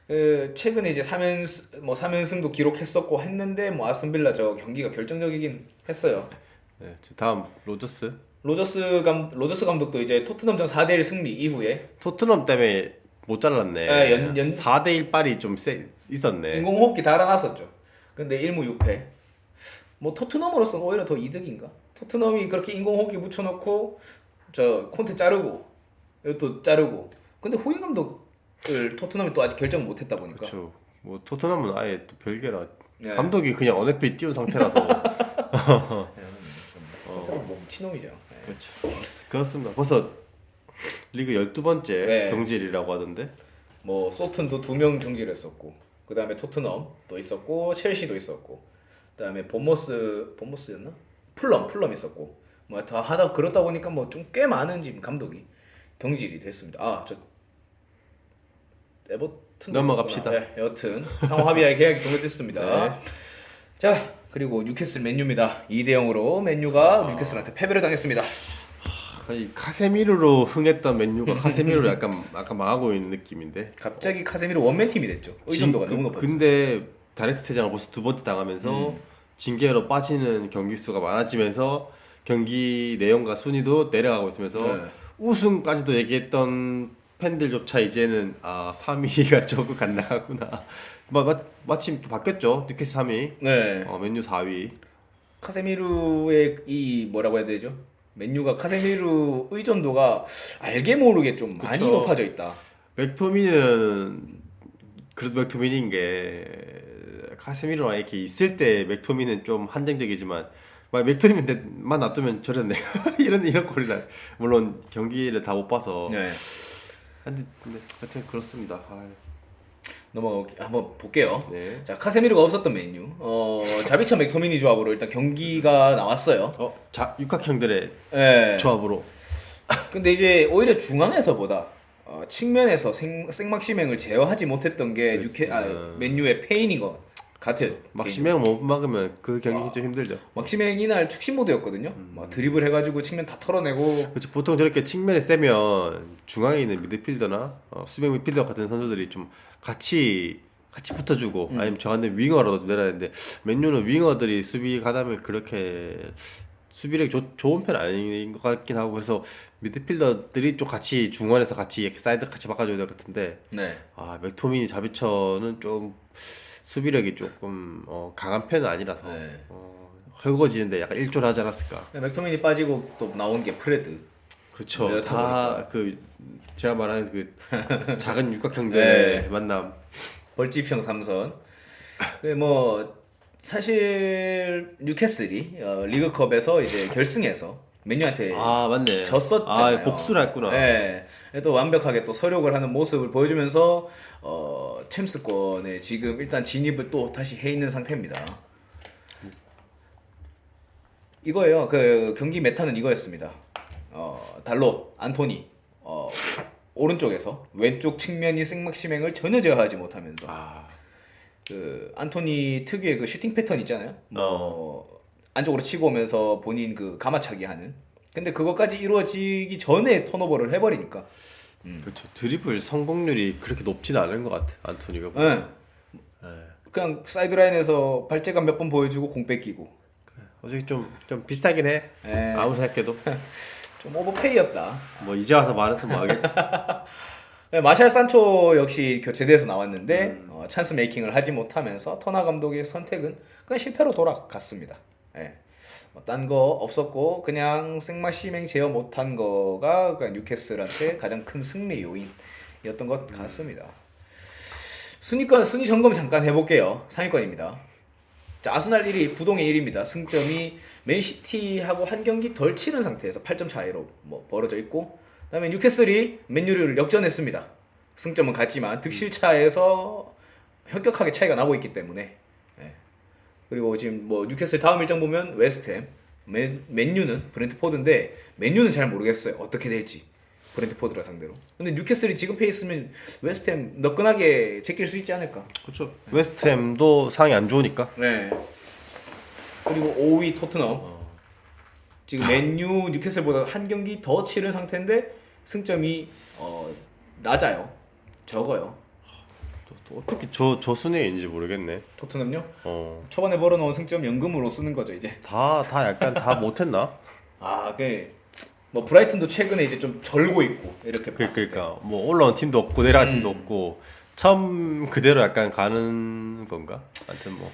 그 최근에 이제 3연승도 기록했었고 했는데 뭐 아스톤 빌라 저 경기가 결정적이긴 했어요. 네, 다음 로저스. 로저스 감독도 이제 토트넘전 4대1 승리 이후에 토트넘 때문에 못 잘랐네. 4대1 빨이 좀 있었네. 인공호흡기 달아났었죠. 근데 1무 6패. 뭐 토트넘으로서는 오히려 더 이득인가? 토트넘이 그렇게 인공호흡기 붙여놓고 저 콘테 자르고 이것도 자르고. 근데 후임 감독을 토트넘이 또 아직 결정 못했다 보니까. 그렇죠. 뭐 토트넘은 아예 또 별개라. 네. 감독이 그냥 언해피 띄운 상태라서. 토트넘 뭐 미친놈이죠. 네. 그렇죠. 그렇습니다. 벌써 리그 12번째 경질이라고 하던데. 뭐 소튼도 2명 경질했었고, 그 다음에 토트넘 또 있었고, 첼시도 있었고, 그 다음에 본머스였나? 풀럼 있었고, 뭐 다 하다 그러다 보니까 뭐 좀 꽤 많은 지금 감독이 경질이 됐습니다. 저 에버튼 넘어갑시다. 네, 여튼 상호 합의하에 계약이 종료됐습니다. 네. 자, 그리고 뉴캐슬 맨유입니다. 2대0으로 맨유가 뉴캐슬한테 패배를 당했습니다. 이 카세미르로 흥했던 맨유가 카세미르로 약간 망하고 있는 느낌인데. 갑자기 카세미로 원맨 팀이 됐죠. 의존도가 너무 높았어요. 근데 다이렉트 퇴장을 벌써 두 번째 당하면서 징계로 빠지는 경기 수가 많아지면서 경기 내용과 순위도 내려가고 있으면서 우승까지도 얘기했던 팬들조차 이제는 3위가 조금 안 나가구나. 마침 또 바뀌었죠. 뉴캐슬 3위. 네. 맨유 4위. 카세미루의 이 뭐라고 해야 되죠? 맨유가 카세미루 의존도가 알게 모르게 좀 많이 그쵸. 높아져 있다. 맥토미는 그래도 맥토미니인 게 카세미로랑 이렇게 있을 때 맥토미는 좀 한정적이지만 맥토미만 놔두면 저랬네. 이런 꼴이다. 물론 경기를 다 못 봐서. 네. 근데 하여튼 그렇습니다. 한번 볼게요. 네. 자, 카세미루가 없었던 맨유. 자비처 맥토미니 조합으로 일단 경기가 나왔어요. 육각형들의 네. 조합으로. 근데 이제 오히려 중앙에서보다 측면에서 생막시맹을 제어하지 못했던 게 맨유의 페인인 것 같아요. 막시맹 못 막으면 그 경기 좀 힘들죠. 막시맹 이날 축신 모드였거든요. 막 드리블 해가지고 측면 다 털어내고. 그렇죠. 보통 저렇게 측면에 세면 중앙에 있는 미드필더나 수비형 미드필더 같은 선수들이 좀 같이 붙어주고 아니면 저한테 윙어라도 내려야 되는데 맨유는 윙어들이 수비 가담을 그렇게 수비력이 좋은 편 아닌 것 같긴 하고 그래서 미드필더들이 좀 같이 중원에서 같이 이렇게 사이드 같이 바꿔줘야 될 것 같은데 네. 맥토미니 자비처는 좀 수비력이 조금 강한 편은 아니라서 네. 헐거지는데 약간 일조하지 않았을까. 맥토민이 빠지고 또 나온 게 프레드. 그쵸. 이렇다 다 그 제가 말하는 그 작은 육각형들의 네. 만남. 벌집형 삼선. 뭐 사실 뉴캐슬이 리그컵에서 이제 결승에서 맨유한테 맞네. 졌었잖아요. 복수를 했구나. 네. 또 완벽하게 또 서력을 하는 모습을 보여주면서 챔스권에 지금 일단 진입을 또 다시 해 있는 상태입니다. 이거예요. 그 경기 메타는 이거였습니다. 달로 안토니 오른쪽에서 왼쪽 측면이 생막시맹을 전혀 제어하지 못하면서 그 안토니 특유의 그 슈팅 패턴 있잖아요. 안쪽으로 치고 오면서 본인 그 가마차기 하는. 근데 그것까지 이루어지기 전에 턴오버를 해버리니까. 그렇죠. 드리블 성공률이 그렇게 높지는 않은 것 같아. 안토니가. 네. 그냥 사이드 라인에서 발재간 몇 번 보여주고 공 뺏기고. 어차피 좀 비슷하긴 해. 네. 아무리 생각해도. 좀 오버페이였다. 뭐 이제 와서 말해서 뭐 하겠. 네, 마샬 산초 역시 교체돼서 나왔는데 찬스 메이킹을 하지 못하면서 터나 감독의 선택은 그냥 실패로 돌아갔습니다. 예. 딴 거 없었고 그냥 생마시맹 제어 못한 거가 그냥 뉴캐슬한테 가장 큰 승리 요인이었던 것 같습니다. 순위 점검 잠깐 해볼게요. 상위권입니다. 자, 아스날 1위, 부동의 1위입니다. 승점이 맨시티하고 한 경기 덜 치는 상태에서 8점 차이로 뭐 벌어져 있고, 그다음에 뉴캐슬이 맨유를 역전했습니다. 승점은 같지만 득실차에서 현격하게 차이가 나고 있기 때문에. 예. 그리고 지금 뭐 뉴캐슬 다음 일정 보면 웨스트햄, 맨유는 브렌트포드인데 맨유는 잘 모르겠어요. 어떻게 될지. 브렌트포드라 상대로. 근데 뉴캐슬이 지금 페이스면 웨스트햄 너끈하게 제낄 수 있지 않을까? 그렇죠. 웨스트햄도 상황이 안 좋으니까. 네. 그리고 5위 토트넘. 지금 맨유 뉴캐슬보다 한 경기 더 치른 상태인데 승점이 낮아요. 적어요. 또 어떻게 저 순위인지 모르겠네. 토트넘요? 어. 초반에 벌어놓은 승점 연금으로 쓰는 거죠 이제. 다 약간 다 못했나? 뭐 브라이튼도 최근에 이제 좀 절고 있고 이렇게 봤을 때. 그러니까 뭐 올라온 팀도 없고 내려간 팀도 없고 처음 그대로 약간 가는 건가? 하여튼 뭐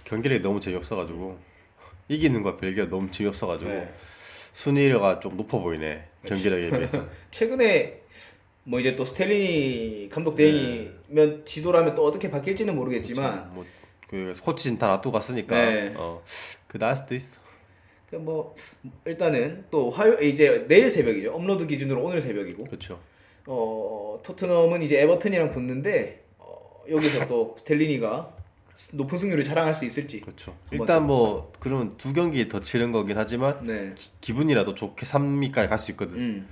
경기력이 너무 재미없어가지고 이기는 거 벨기에 너무 재미없어가지고 네. 순위가 좀 높아 보이네 경기력에 비해서. 최근에 뭐 이제 또 스텔리니 감독 대행이면 지도라면 또 어떻게 바뀔지는 모르겠지만 뭐그 코치진 다 놔두고 갔으니까 네. 그 나을 수도 있어. 뭐 일단은 또 이제 내일 새벽이죠. 업로드 기준으로 오늘 새벽이고. 그렇죠. 토트넘은 이제 에버튼이랑 붙는데 여기서 또 스텔리니가 높은 승률을 자랑할 수 있을지. 그렇죠. 일단 뭐 그러면 2경기 더 치른 거긴 하지만 네. 기분이라도 좋게 3위까지 갈 수 있거든.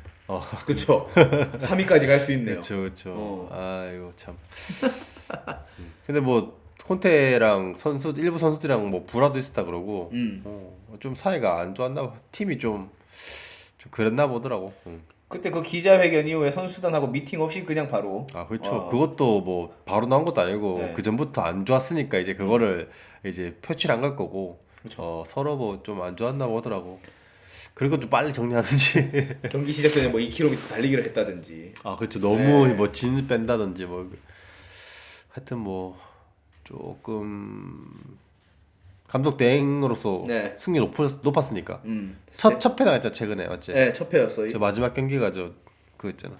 그렇죠. 3위까지 갈 수 있네요. 그렇죠. 아이고 참. 근데 뭐 콘테랑 일부 선수들이랑 뭐 불화도 있었다 그러고 좀 사이가 안 좋았나 봐. 팀이 좀 그랬나 보더라고. 그때 그 기자회견 이후에 선수단하고 미팅 없이 그냥 바로. 그렇죠. 그것도 뭐 바로 나온 것도 아니고 네. 그 전부터 안 좋았으니까 이제 그거를 이제 표출한 걸 거고. 그렇죠. 서로 뭐 좀 안 좋았나 보더라고. 그리고 좀 빨리 정리하든지. 경기 시작 전에 뭐 2km 달리기를 했다든지. 그렇죠. 너무 네. 뭐 진 뺀다든지 뭐 하여튼 뭐 조금 감독 대행으로서 네. 승리 높았으니까. 첫 패 나갔죠 최근에 맞지? 네, 첫 패였어. 저 마지막 경기가 그거 있잖아.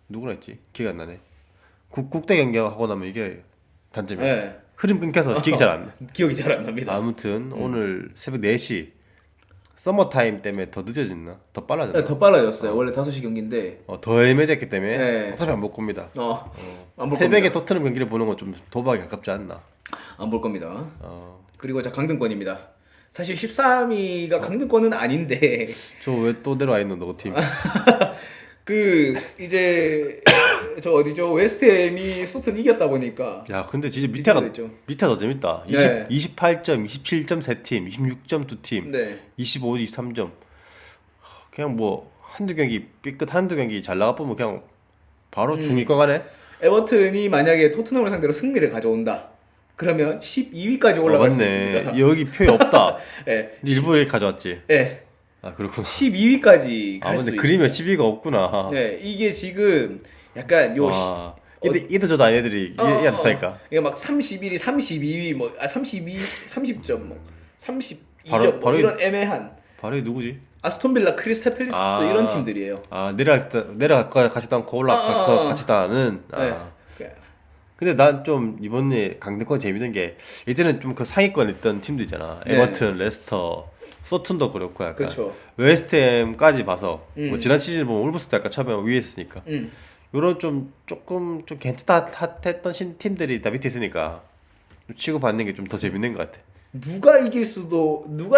누구나 했지? 기억 안 나네. 국대 경기하고 나면 이게 단점이야. 네. 흐름 끊겨서 기억이 잘 안 나. 기억이 잘 안 납니다. 아무튼 오늘 새벽 4시 서머타임 때문에 더 늦어졌나? 더 빨라졌나? 네, 더 빨라졌어요. 원래 5시 경기인데. 더 애매해졌기 때문에 네. 어차피 안 볼 겁니다. 안 볼 새벽에 겁니다. 토트넘 경기를 보는 건 좀 도박에 가깝지 않나? 안 볼 겁니다. 그리고 자 강등권입니다. 사실 13위가 강등권은 아닌데 저 왜 또 내려와 있는 너 팀? 그 이제 저 어디죠? 웨스트햄이 소튼 이겼다 보니까 야 근데 진짜 됐죠. 밑에가 더 재밌다. 네. 28점, 27점 3팀, 26점 2팀, 네. 25, 23점. 그냥 뭐 한두 경기 잘 나가 보면 그냥 바로 중위권 가네. 에버튼이 만약에 토트넘을 상대로 승리를 가져온다. 그러면 12위까지 올라갈 수 맞네. 있습니다. 여기 표에 없다. 예. 일부러 이렇게 가져왔지. 예. 아 그렇구나. 12위까지 아 갈 수 근데 있습니다. 그림에 12가 없구나. 네, 이게 지금 약간 요 와. 근데 이도저도 아닌 애들이 이게 안 좋다니까. 이게 막 31위, 32위 뭐 32, 30점 뭐 32점 바로- 뭐 바로 이런 애매한 바로 이 누구지? 아스톤빌라, 크리스탈 팰리스 아. 이런 팀들이에요. 아 내려가 같이 땅고 올라가 같이 땅은. 아. 네. 근데 난 좀 이번에 강등권 재밌는 게 예전에 좀 그 상위권에 있던 팀도 있잖아. 네. 에버튼, 레스터, 소튼도 그렇고 약간 그렇죠. 웨스트햄까지 봐서 뭐 음. 지난 시즌 보면 울브스도 약간 처음에 위에 있으니까 요런 좀 조금 좀 괜찮다했던 팀들이 다 밑에 있으니까 좀 치고받는 게 좀 더 재밌는 것 같아. 누가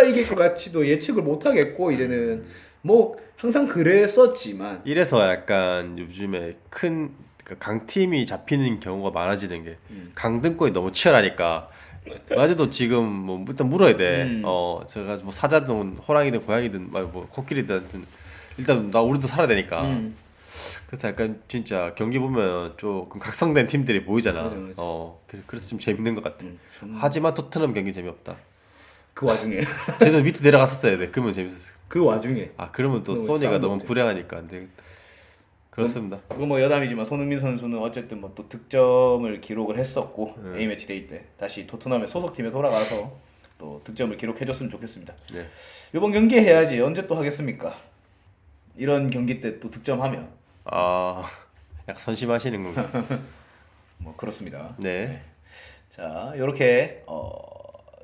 이길 것 같이도 예측을 못 하겠고 이제는 뭐 항상 그랬었지만 이래서 약간 요즘에 큰 강팀이 잡히는 경우가 많아지는 게 강등권이 너무 치열하니까 맞아도 지금 뭐 일단 물어야 돼. 제가 뭐 사자든 호랑이든 고양이든 뭐 코끼리든 일단 나 우리도 살아야 되니까. 그래서 약간 진짜 경기 보면 조금 각성된 팀들이 보이잖아. 맞아, 맞아. 그래서 좀 재밌는 것 같아. 좀 하지만 토트넘 경기 재미없다. 그 와중에 쟤도 밑에 내려갔었어야 돼. 그러면 재밌었을. 그 와중에 아 그러면 또 너무 소니가 싸움 너무 먹지. 불행하니까 안 되겠다. 그렇습니다. 이거 뭐 여담이지만 손흥민 선수는 어쨌든 뭐 또 득점을 기록을 했었고 A 매치 데이 때 다시 토트넘의 소속팀에 돌아가서 또 득점을 기록해줬으면 좋겠습니다. 네. 이번 경기 해야지 언제 또 하겠습니까? 이런 경기 때 또 득점하면 아, 약 선심하시는군요. 뭐 그렇습니다. 네. 자 이렇게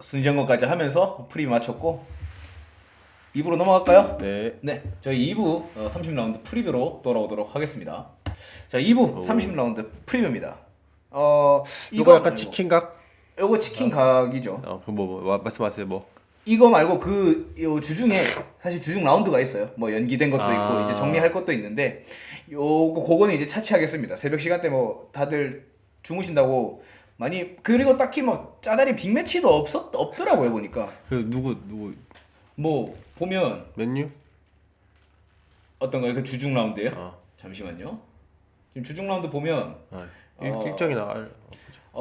순위 점검까지 하면서 프리뷰 마쳤고 2부로 넘어갈까요? 네. 네, 저희 2부 30라운드 프리뷰로 돌아오도록 하겠습니다. 자, 2부 30라운드 프리뷰입니다. 이거 약간 치킨각? 요거 치킨 각이죠. 말씀하세요 뭐. 이거 말고 요 주중에 사실 주중 라운드가 있어요. 뭐 연기된 것도 있고 아. 이제 정리할 것도 있는데 그거는 이제 차치하겠습니다. 새벽 시간대 뭐 다들 주무신다고 많이 그리고 딱히 뭐 짜다리 빅매치도 없더라고요 보니까. 그 누구 뭐 보면 맨유? 어떤 거요? 그 주중 라운드예요? 어. 잠시만요. 지금 주중 라운드 보면 일정이 나갈.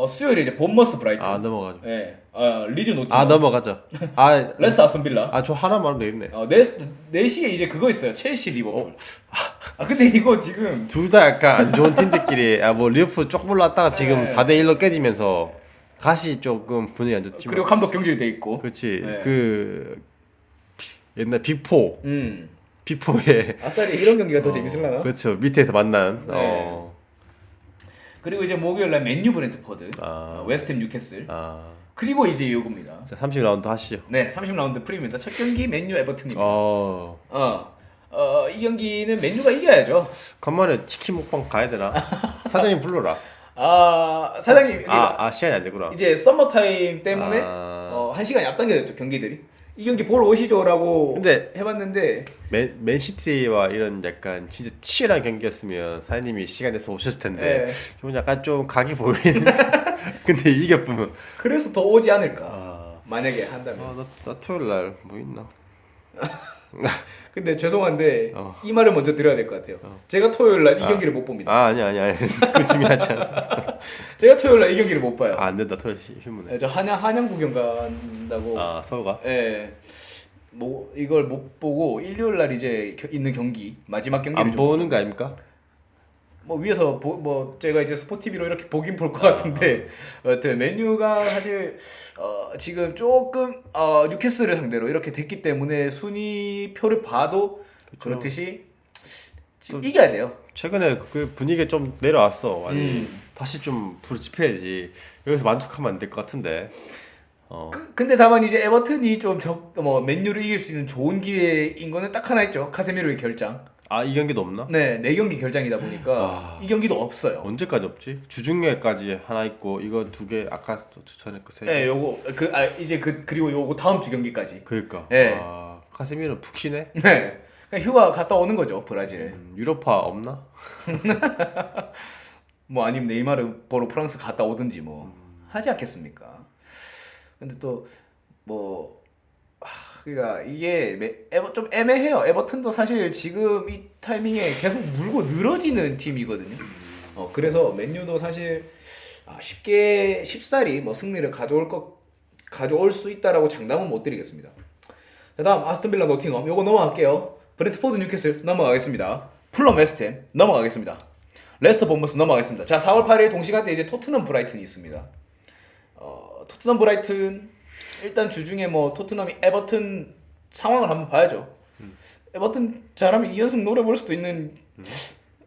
수요일에 이제 본머스 브라이튼. 아 넘어가죠. 네. 리즈 노팅. 넘어가죠. 아, 레스터 아스톤 빌라. 저 하나만 하면 되겠네. 4시에 이제 그거 있어요. 첼시 리버풀. 근데 이거 지금 둘 다 약간 안 좋은 팀들끼리 뭐 리버풀 조금 올랐다가 지금 네. 4대1로 깨지면서 다시 조금 분위기 안 좋지만. 그리고 감독 경질이 돼 있고. 그렇지. 네. 그 옛날 비포. 음. 비포의 아싸리 이런 경기가 더 재밌을라나? 그렇죠. 밑에서 만난. 네. 그리고 이제 목요일 날 맨유 브렌트포드, 아. 웨스트햄 뉴캐슬. 아. 그리고 이제 이겁니다. 자, 30라운드 하시죠. 네, 30라운드 프리미어입니다. 첫 경기 맨유 에버튼입니다. 어. 이 경기는 맨유가 이겨야죠. 간만에 치킨 먹방 가야 되나? 사장님 불러라. 사장님 시간이 안 되구나. 이제 썸머 타임 때문에 아. 1시간이 앞당겨졌죠 경기들이. 이 경기 보러 오시죠라고 근데 해봤는데 맨시티와 이런 약간 진짜 치열한 경기였으면 사장님이 시간 내서 오셨을 텐데 네. 좀 약간 좀 각이 보이는. 근데 이겨보면 그래서 더 오지 않을까 만약에 한다면. 나 토요일 날 뭐 있나? 근데 죄송한데 어. 이 말을 먼저 드려야 될 것 같아요. 제가 토요일 날 이 경기를 못 봅니다. 아니 그 중요하지 않아. 제가 토요일 날 이 경기를 못 봐요. 안 된다 토요일 휴무네. 네, 저 한양 구경 간다고. 서울가? 예. 뭐 이걸 못 보고 일요일 날 이제 있는 경기 마지막 경기를 안 좀 보는 거 아닙니까? 뭐 위에서 뭐 제가 이제 스포티비로 이렇게 보긴 볼 것 같은데 여튼 맨유가 사실 지금 조금 뉴캐슬을 상대로 이렇게 됐기 때문에 순위표를 봐도 그렇듯이 지금 이겨야 돼요. 최근에 그 분위기가 좀 내려왔어. 아니 다시 좀 불을 지펴야지. 여기서 만족하면 안 될 것 같은데. 근데 다만 이제 에버튼이 좀 맨유를 이길 수 있는 좋은 기회인 거는 딱 하나 있죠. 카세미로의 결장. 이 경기도 없나? 네, 4경기 결장이다 보니까 이 경기도 없어요. 언제까지 없지? 주중에까지 하나 있고 이거 2개 아까 전에 그 3개. 네, 요거 이제 그리고 요거 다음 주 경기까지. 그러니까. 네. 카세미로 푹 쉬네. 네. 그냥 휴가 갔다 오는 거죠, 브라질에. 유로파 없나? 뭐 아니면 네이마르 보러 프랑스 갔다 오든지 뭐 하지 않겠습니까? 근데 또 뭐 그러니까 이게 좀 애매해요. 에버튼도 사실 지금 이 타이밍에 계속 물고 늘어지는 팀이거든요. 그래서 맨유도 사실 쉽사리 뭐 승리를 가져올 수 있다라고 장담은 못 드리겠습니다. 자, 다음 아스톤빌라 노팅엄 요거 넘어갈게요. 브렌트포드 뉴캐슬 넘어가겠습니다. 풀럼 웨스트햄 넘어가겠습니다. 레스터 본머스 넘어가겠습니다. 자, 4월 8일 동시간대 이제 토트넘 브라이튼이 있습니다. 토트넘 브라이튼 일단 주중에 뭐 토트넘이 에버튼 상황을 한번 봐야죠. 에버튼 잘하면 2연승 노려볼 수도 있는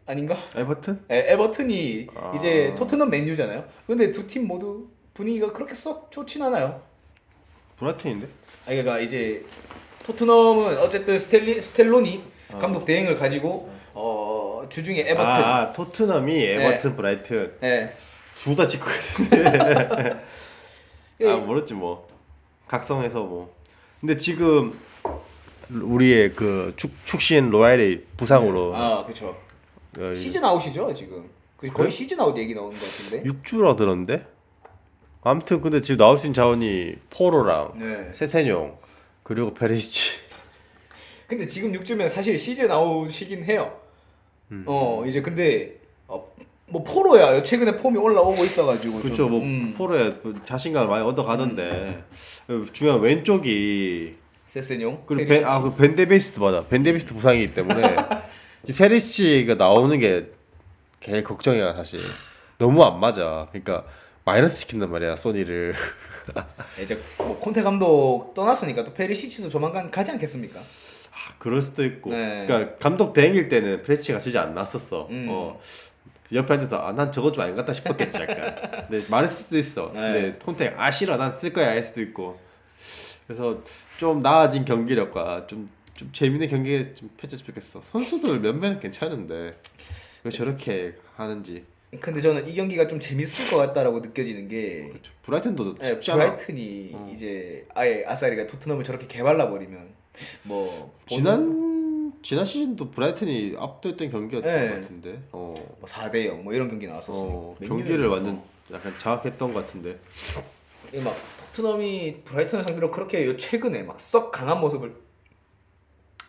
아닌가? 에버튼? 에버튼이 이제 토트넘 맨유잖아요. 근데 두 팀 모두 분위기가 그렇게 썩 좋진 않아요. 브라이튼인데? 그러니까 이제 토트넘은 어쨌든 스텔론이 감독 대행을 가지고 주중에 에버튼. 토트넘이 에버튼, 브라이튼 네. 둘 다 짓고 있는데. 모르지 뭐. 각성해서 뭐. 근데 지금 우리의 그 축신 로얄이 부상으로 그렇죠. 어, 시즌 아웃이죠 지금. 거의 그래? 시즌 아웃 얘기 나오는 것 같은데. 6주라 들었는데. 아무튼 근데 지금 나올 수 있는 자원이 포로랑 네. 세세뇽 그리고 페리시치. 근데 지금 6주면 사실 시즌 아웃이긴 해요. 이제 근데 뭐 포로야 최근에 폼이 올라오고 있어가지고 그렇죠. 좀, 뭐 포로에 자신감을 많이 얻어가던데 중요한 왼쪽이 세세뇽 그리고 페리시치. 그 벤데베이스트 맞아. 벤데베이스트 부상이기 때문에 지금 페리시치가 나오는 게 개 걱정이야 사실. 너무 안 맞아. 그러니까 마이너스 시킨단 말이야 소니를. 이제 뭐 콘테 감독 떠났으니까 또 페리시치도 조만간 가지 않겠습니까? 그럴 수도 있고. 네. 그러니까 감독 대행일 때는 페리시치가 주지 않았었어. 옆에 앉아서 난 저거 좀 아닌 것 같다 싶었겠지 약간. 근데 말할 수도 있어. 네. 근데 콘테 싫어 난 쓸 거야 할 수도 있고. 그래서 좀 나아진 경기력과 좀 재밌는 경기 좀 펼쳤으면 좋겠어. 선수들 몇몇은 괜찮은데 왜 저렇게 하는지. 근데 저는 이 경기가 좀 재밌을 것 같다라고 느껴지는 게 그렇죠. 브라이튼도 네, 쉽지 않아. 브라이튼이 이제 아예 아사리가 토트넘을 저렇게 개발라 버리면 뭐 지난 시즌도 브라이튼이 압도했던 경기였던 네. 것 같은데. 뭐 4대 0 뭐 이런 경기 나왔었어요. 경기를 완전 약간 장악했던 것 같은데. 막 토트넘이 브라이튼을 상대로 그렇게 요 최근에 막 썩 강한 모습을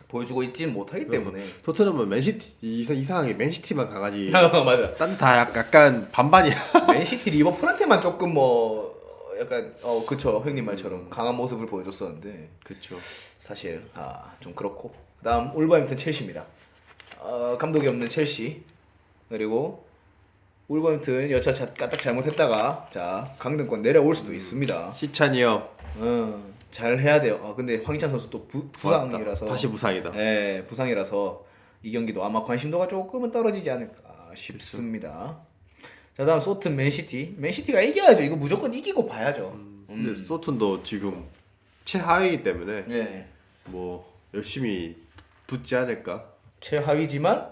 보여주고 있지는 못하기 때문에 토트넘은 맨시티 이상하게 맨시티만 강하지. 맞아. 딴 다 약간 반반이야. 맨시티 리버풀한테만 조금 뭐 약간 그쵸 형님 말처럼 강한 모습을 보여줬었는데 그렇죠. 사실 사실 좀 그렇고 그다음 울버햄튼 첼시입니다. 감독이 없는 첼시 그리고 울버햄튼 여차 까딱 잘못했다가 자 강등권 내려올 수도 있습니다. 시찬이 형 잘 해야 돼요. 근데 황희찬 선수 또 부상이라서 다시 부상이다. 네, 부상이라서 이 경기도 아마 관심도가 조금은 떨어지지 않을까 싶습니다. 자, 다음 소튼 맨시티. 맨시티가 이겨야죠. 이거 무조건 이기고 봐야죠. 근데 소튼도 지금 최하위이기 때문에 네. 뭐 열심히 붙지 않을까. 최하위지만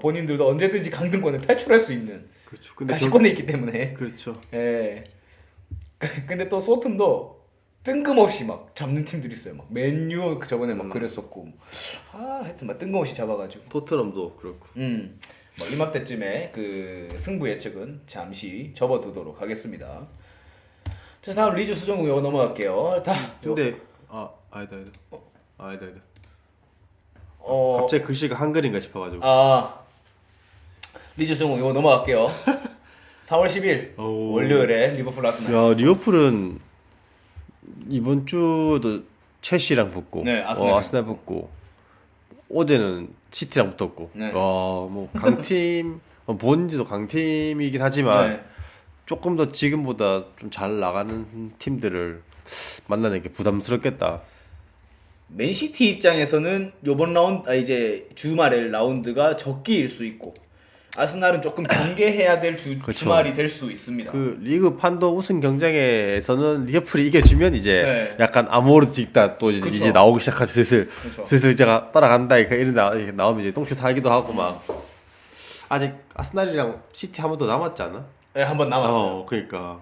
본인들도 언제든지 강등권을 탈출할 수 있는 그렇죠. 근데 가시권에 있기 때문에. 그렇죠. 예. 근데 또 소튼도 뜬금없이 막 잡는 팀들이 있어요. 막 맨유 저번에 막 그랬었고. 하여튼 막 뜬금없이 잡아가지고. 토트넘도 그렇고. 뭐 이맘때쯤에 그 승부 예측은 잠시 접어두도록 하겠습니다. 자, 다음 리즈 수정구 이거 넘어갈게요. 근데 아니다. 갑자기 글씨가 한글인가 싶어가지고. 리즈 수정구 이거 넘어갈게요. 4월 10일 오. 월요일에 리버풀 아스날. 야 리버풀은 이번 주도 첼시랑 붙고, 네, 아스날 붙고, 어제는 시티랑 붙었고, 네. 뭐 강팀, 본인도 강팀이긴 하지만 네. 조금 더 지금보다 좀 잘 나가는 팀들을 만나는 게 부담스럽겠다. 맨시티 입장에서는 요번 라운드 이제 주말에 라운드가 적기일 수 있고 아스날은 조금 경계해야 될 그쵸. 주말이 될 수 있습니다. 그 리그 판도 우승 경쟁에서는 리버풀이 이겨주면 이제 네. 약간 아모르 찍다 또 그쵸. 이제 나오기 시작하지 슬슬 그쵸. 슬슬 제가 따라간다 이렇게 이렇게 나오면 이제 똥줄 사기도 하고 막 아직 아스날이랑 시티 한 번 더 남았지 않아? 네, 한 번 남았어요. 그러니까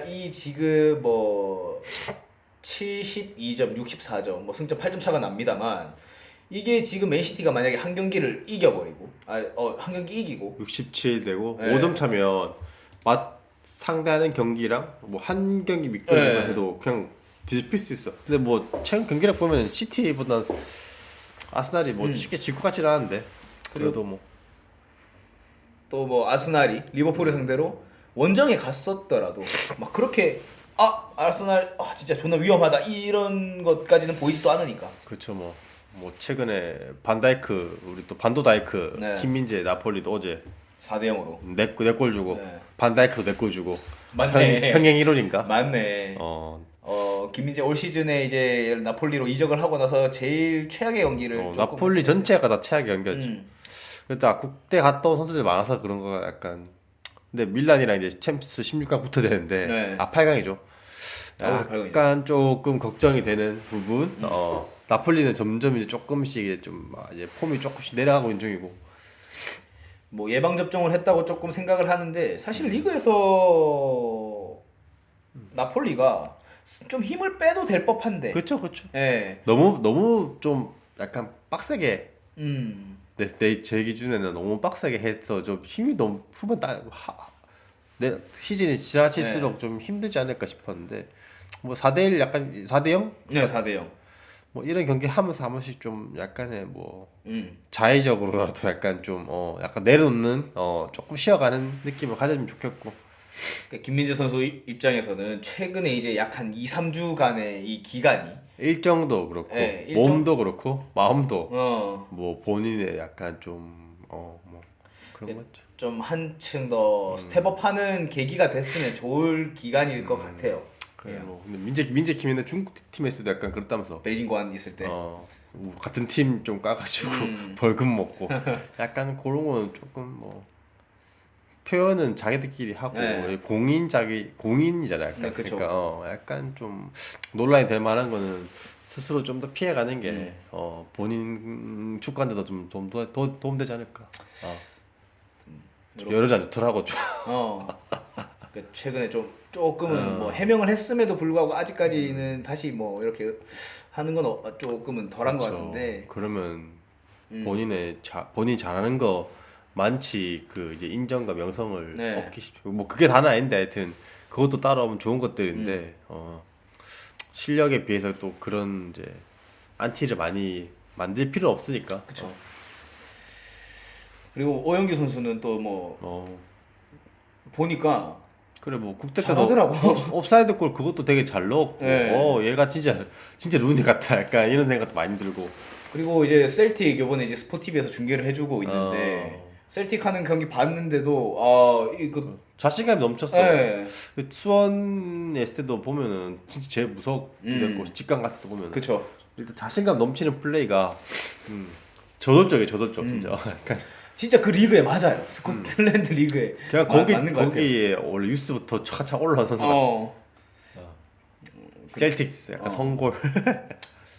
이 지금 뭐 72점, 64점, 뭐 승점 8점 차가 납니다만 이게 지금 맨시티가 만약에 한 경기를 이겨버리고 한 경기 이기고 67 되고 네. 5점 차면 상대하는 경기랑 뭐 한 경기 미끄러지만 네. 해도 그냥 뒤집힐 수 있어. 근데 뭐 최근 경기력 보면 시티보다는 아스날이 뭐 쉽게 질 것 같지는 않은데 그래도 뭐 또 뭐 아스날이 리버풀을 상대로 원정에 갔었더라도 막 그렇게 아스날 진짜 존나 위험하다 이런 것까지는 보이지도 않으니까. 그렇죠. 뭐 최근에 반다이크 우리 또 반도다이크 네. 김민재 나폴리도 어제 4대 0으로. 네골 주고 네. 반다이크도 4골 주고 맞네. 평행 1호인가? 맞네. 김민재 올 시즌에 이제 나폴리로 이적을 하고 나서 제일 최악의 경기를 조금 나폴리 전체가 다 최악의 경기였죠. 음. 일단 국대 갔다 온 선수들이 많아서 그런 거 약간. 근데 밀란이랑 이제 챔스 16강 붙어야 되는데 네. 8강이죠. 8강이죠. 약간 조금 걱정이 되는 부분. 나폴리는 점점 이제 조금씩 이제 좀 이제 폼이 조금씩 내려가고 있는 중이고. 뭐 예방 접종을 했다고 조금 생각을 하는데 사실 리그에서 나폴리가 좀 힘을 빼도 될 법한데. 그렇죠. 예. 너무 좀 약간 빡세게 제 기준에는 너무 빡세게 해서 좀 힘이 너무 후반 내 시즌이 지나칠수록 좀 힘들지 않을까 싶었는데 뭐 4대1 약간 4대0? 네, 4대 0. 뭐 이런 경기 하면서 한 번씩 좀 약간의 뭐 음. 자의적으로라도 약간 좀 약간 내려놓는 조금 쉬어가는 느낌을 가졌으면 좋겠고. 그러니까 김민재 선수 입장에서는 최근에 이제 약 한 2, 3주간의 이 기간이 일정도 그렇고 네, 몸도 그렇고 마음도 뭐 본인의 약간 좀 뭐 그런 거죠. 좀 한층 더 스텝업하는 계기가 됐으면 좋을 기간일 것 같아요. 그래 뭐 근데 민재 김이는 중국 팀에서도 약간 그렇다면서. 베이징 고안 있을 때. 같은 팀 좀 까가지고 벌금 먹고 약간 그런 거는 조금 뭐 표현은 자기들끼리 하고 네. 공인이잖아요. 약간. 네, 그쵸. 그러니까 약간 좀 논란이 될 만한 거는 스스로 좀 더 피해가는 게 본인 축구한테도 좀 도움되지 않을까. 좀 여러지 않더라고 좀. 그러니까 최근에 좀 조금은 뭐 해명을 했음에도 불구하고 아직까지는 다시 뭐 이렇게 하는 건 조금은 덜한 것 그렇죠. 같은데. 그러면 본인이 잘하는 거 많지 그 이제 인정과 명성을 네. 얻기 싶고 뭐 그게 다는 아닌데 하여튼 그것도 따라오면 좋은 것들인데 실력에 비해서 또 그런 이제 안티를 많이 만들 필요 없으니까. 그쵸. 그리고 오영규 선수는 또 뭐 보니까 그래 뭐 국대 때도 잘하더라고. 옵사이드 골 그것도 되게 잘 넣었고 네. 얘가 진짜 루니 같다 약간 이런 생각도 많이 들고. 그리고 이제 셀틱 이번에 이제 스포티비에서 중계를 해주고 있는데 셀틱 하는 경기 봤는데도 이거 자신감이 넘쳤어. 네. 수원에 있을 때도 보면은 진짜 제일 무섭기도 했고 직관 같은 때 보면은 그쵸. 일단 자신감 넘치는 플레이가 저돌적 진짜. 약간 진짜 그 리그에 맞아요. 스코틀랜드 리그에 그냥 맞는 것 같아요. 거기에 원래 유스부터 차차 올라온 선수가 셀틱스 약간 성골.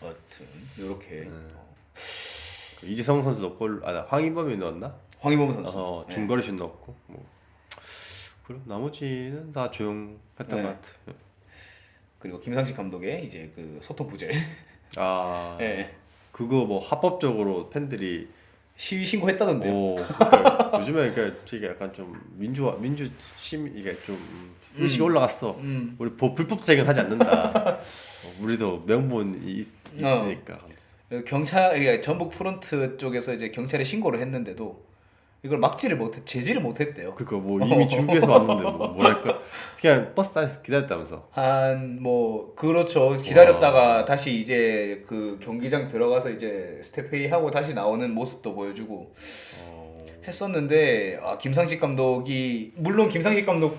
여튼 이렇게 이지성 선수도 황인범이 넣었나? 황희범 선수 중거리 슛 넣었고 뭐 그럼 나머지는 다 조용했던 네. 것 같아. 그리고 김상식 감독의 이제 그 소통 부재 네. 그거 뭐 합법적으로 팬들이 시위 신고했다던데요. 그러니까 요즘에 그러니까 되게 약간 좀 민주 시민 이게 좀 의식이 올라갔어. 우리 불법적인 하지 않는다. 우리도 명분이 있으니까. 경찰 그러니까 전북 프론트 쪽에서 이제 경찰에 신고를 했는데도 이걸 제지를 못했대요. 그거 뭐 이미 준비해서 왔는데 뭐랄까 그냥 버스 안에서 기다렸다면서. 그렇죠. 기다렸다가 다시 이제 그 경기장 들어가서 이제 스텝 회의하고 다시 나오는 모습도 보여주고 했었는데 김상식 감독이 물론 김상식 감독을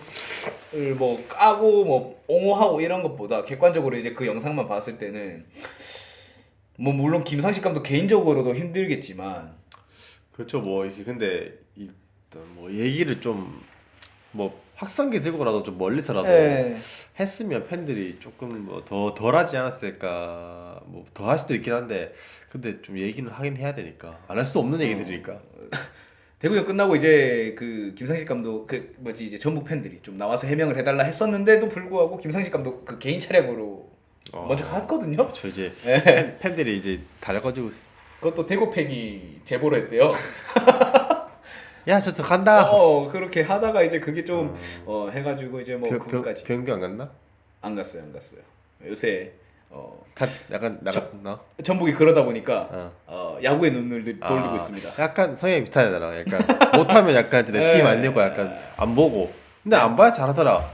뭐 까고 뭐 옹호하고 이런 것보다 객관적으로 이제 그 영상만 봤을 때는 뭐 물론 김상식 감독 개인적으로도 힘들겠지만 그렇죠. 뭐 이게 근데 일단 뭐 얘기를 좀 뭐 확성기 들고라도 좀 멀리서라도 했으면 팬들이 조금 뭐 더 덜하지 않았을까. 뭐 더 할 수도 있긴 한데 근데 좀 얘기는 하긴 해야 되니까 안 할 수도 없는 얘기들이니까. 대구전 끝나고 이제 그 김상식 감독 이제 전북 팬들이 좀 나와서 해명을 해달라 했었는데도 불구하고 김상식 감독 그 개인 차량으로 먼저 갔거든요. 저 이제 팬들이 이제 달려가지고 그것도 대구 팬이 제보를 했대요. 야 저쪽 간다. 그렇게 하다가 이제 그게 좀 해가지고 이제 뭐 그거까지 변경 안 갔나? 안 갔어요. 요새 약간 나갔나? 전북이 그러다 보니까 어. 야구에 눈을 돌리고 있습니다. 약간 성향이 비슷하잖아. 약간 못하면 약간 내 팀 안 내고 약간 안 보고. 근데 안 봐야 잘하더라.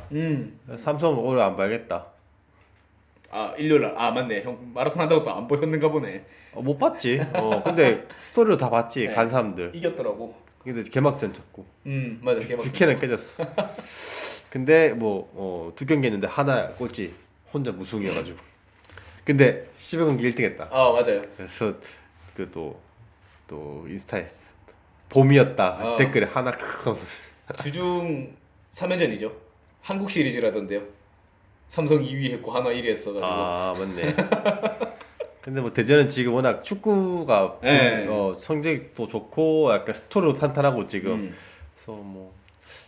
삼성 오늘 안 봐야겠다. 일요일 날. 맞네. 형 마라톤 한다고 또 안 보셨는가 보네. 못 봤지. 근데 스토리로 다 봤지. 네. 간 사람들. 이겼더라고. 근데 개막전 졌고. 맞아. 개막. 빅캔은 깨졌어. 근데 뭐 두 경기 했는데 하나 꼴찌. 혼자 무승이어가지고. 근데 10경기 1등했다. 맞아요. 그래서 그 또 인스타에 봄이었다 댓글에 하나 크크 하면서 주중 3연전이죠. 한국 시리즈라던데요. 삼성 2위 했고 하나 1위 했어가지고. 맞네. 근데 뭐 대전은 지금 워낙 축구가 성적도 좋고 약간 스토리로 탄탄하고 지금 그래서 뭐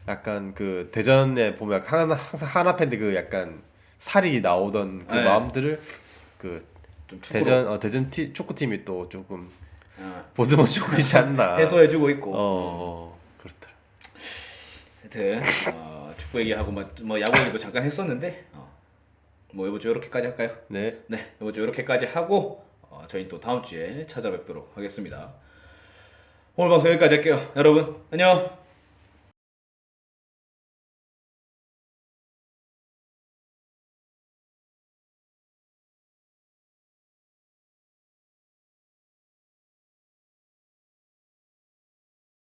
약간 그 대전에 보면 항상 하나 팬들 그 약간 살이 나오던 그 마음들을 그 좀 축구로. 대전 축구팀이 또 조금 보듬어주고 있지 않나. 해소해주고 있고. 그렇더라. 하여튼 축구 얘기하고 뭐 야구 얘기도 잠깐 했었는데 뭐 이번 주 이렇게까지 할까요? 네. 이번 주 이렇게까지 하고 저희는 또 다음 주에 찾아뵙도록 하겠습니다. 오늘 방송 여기까지 할게요. 여러분 안녕.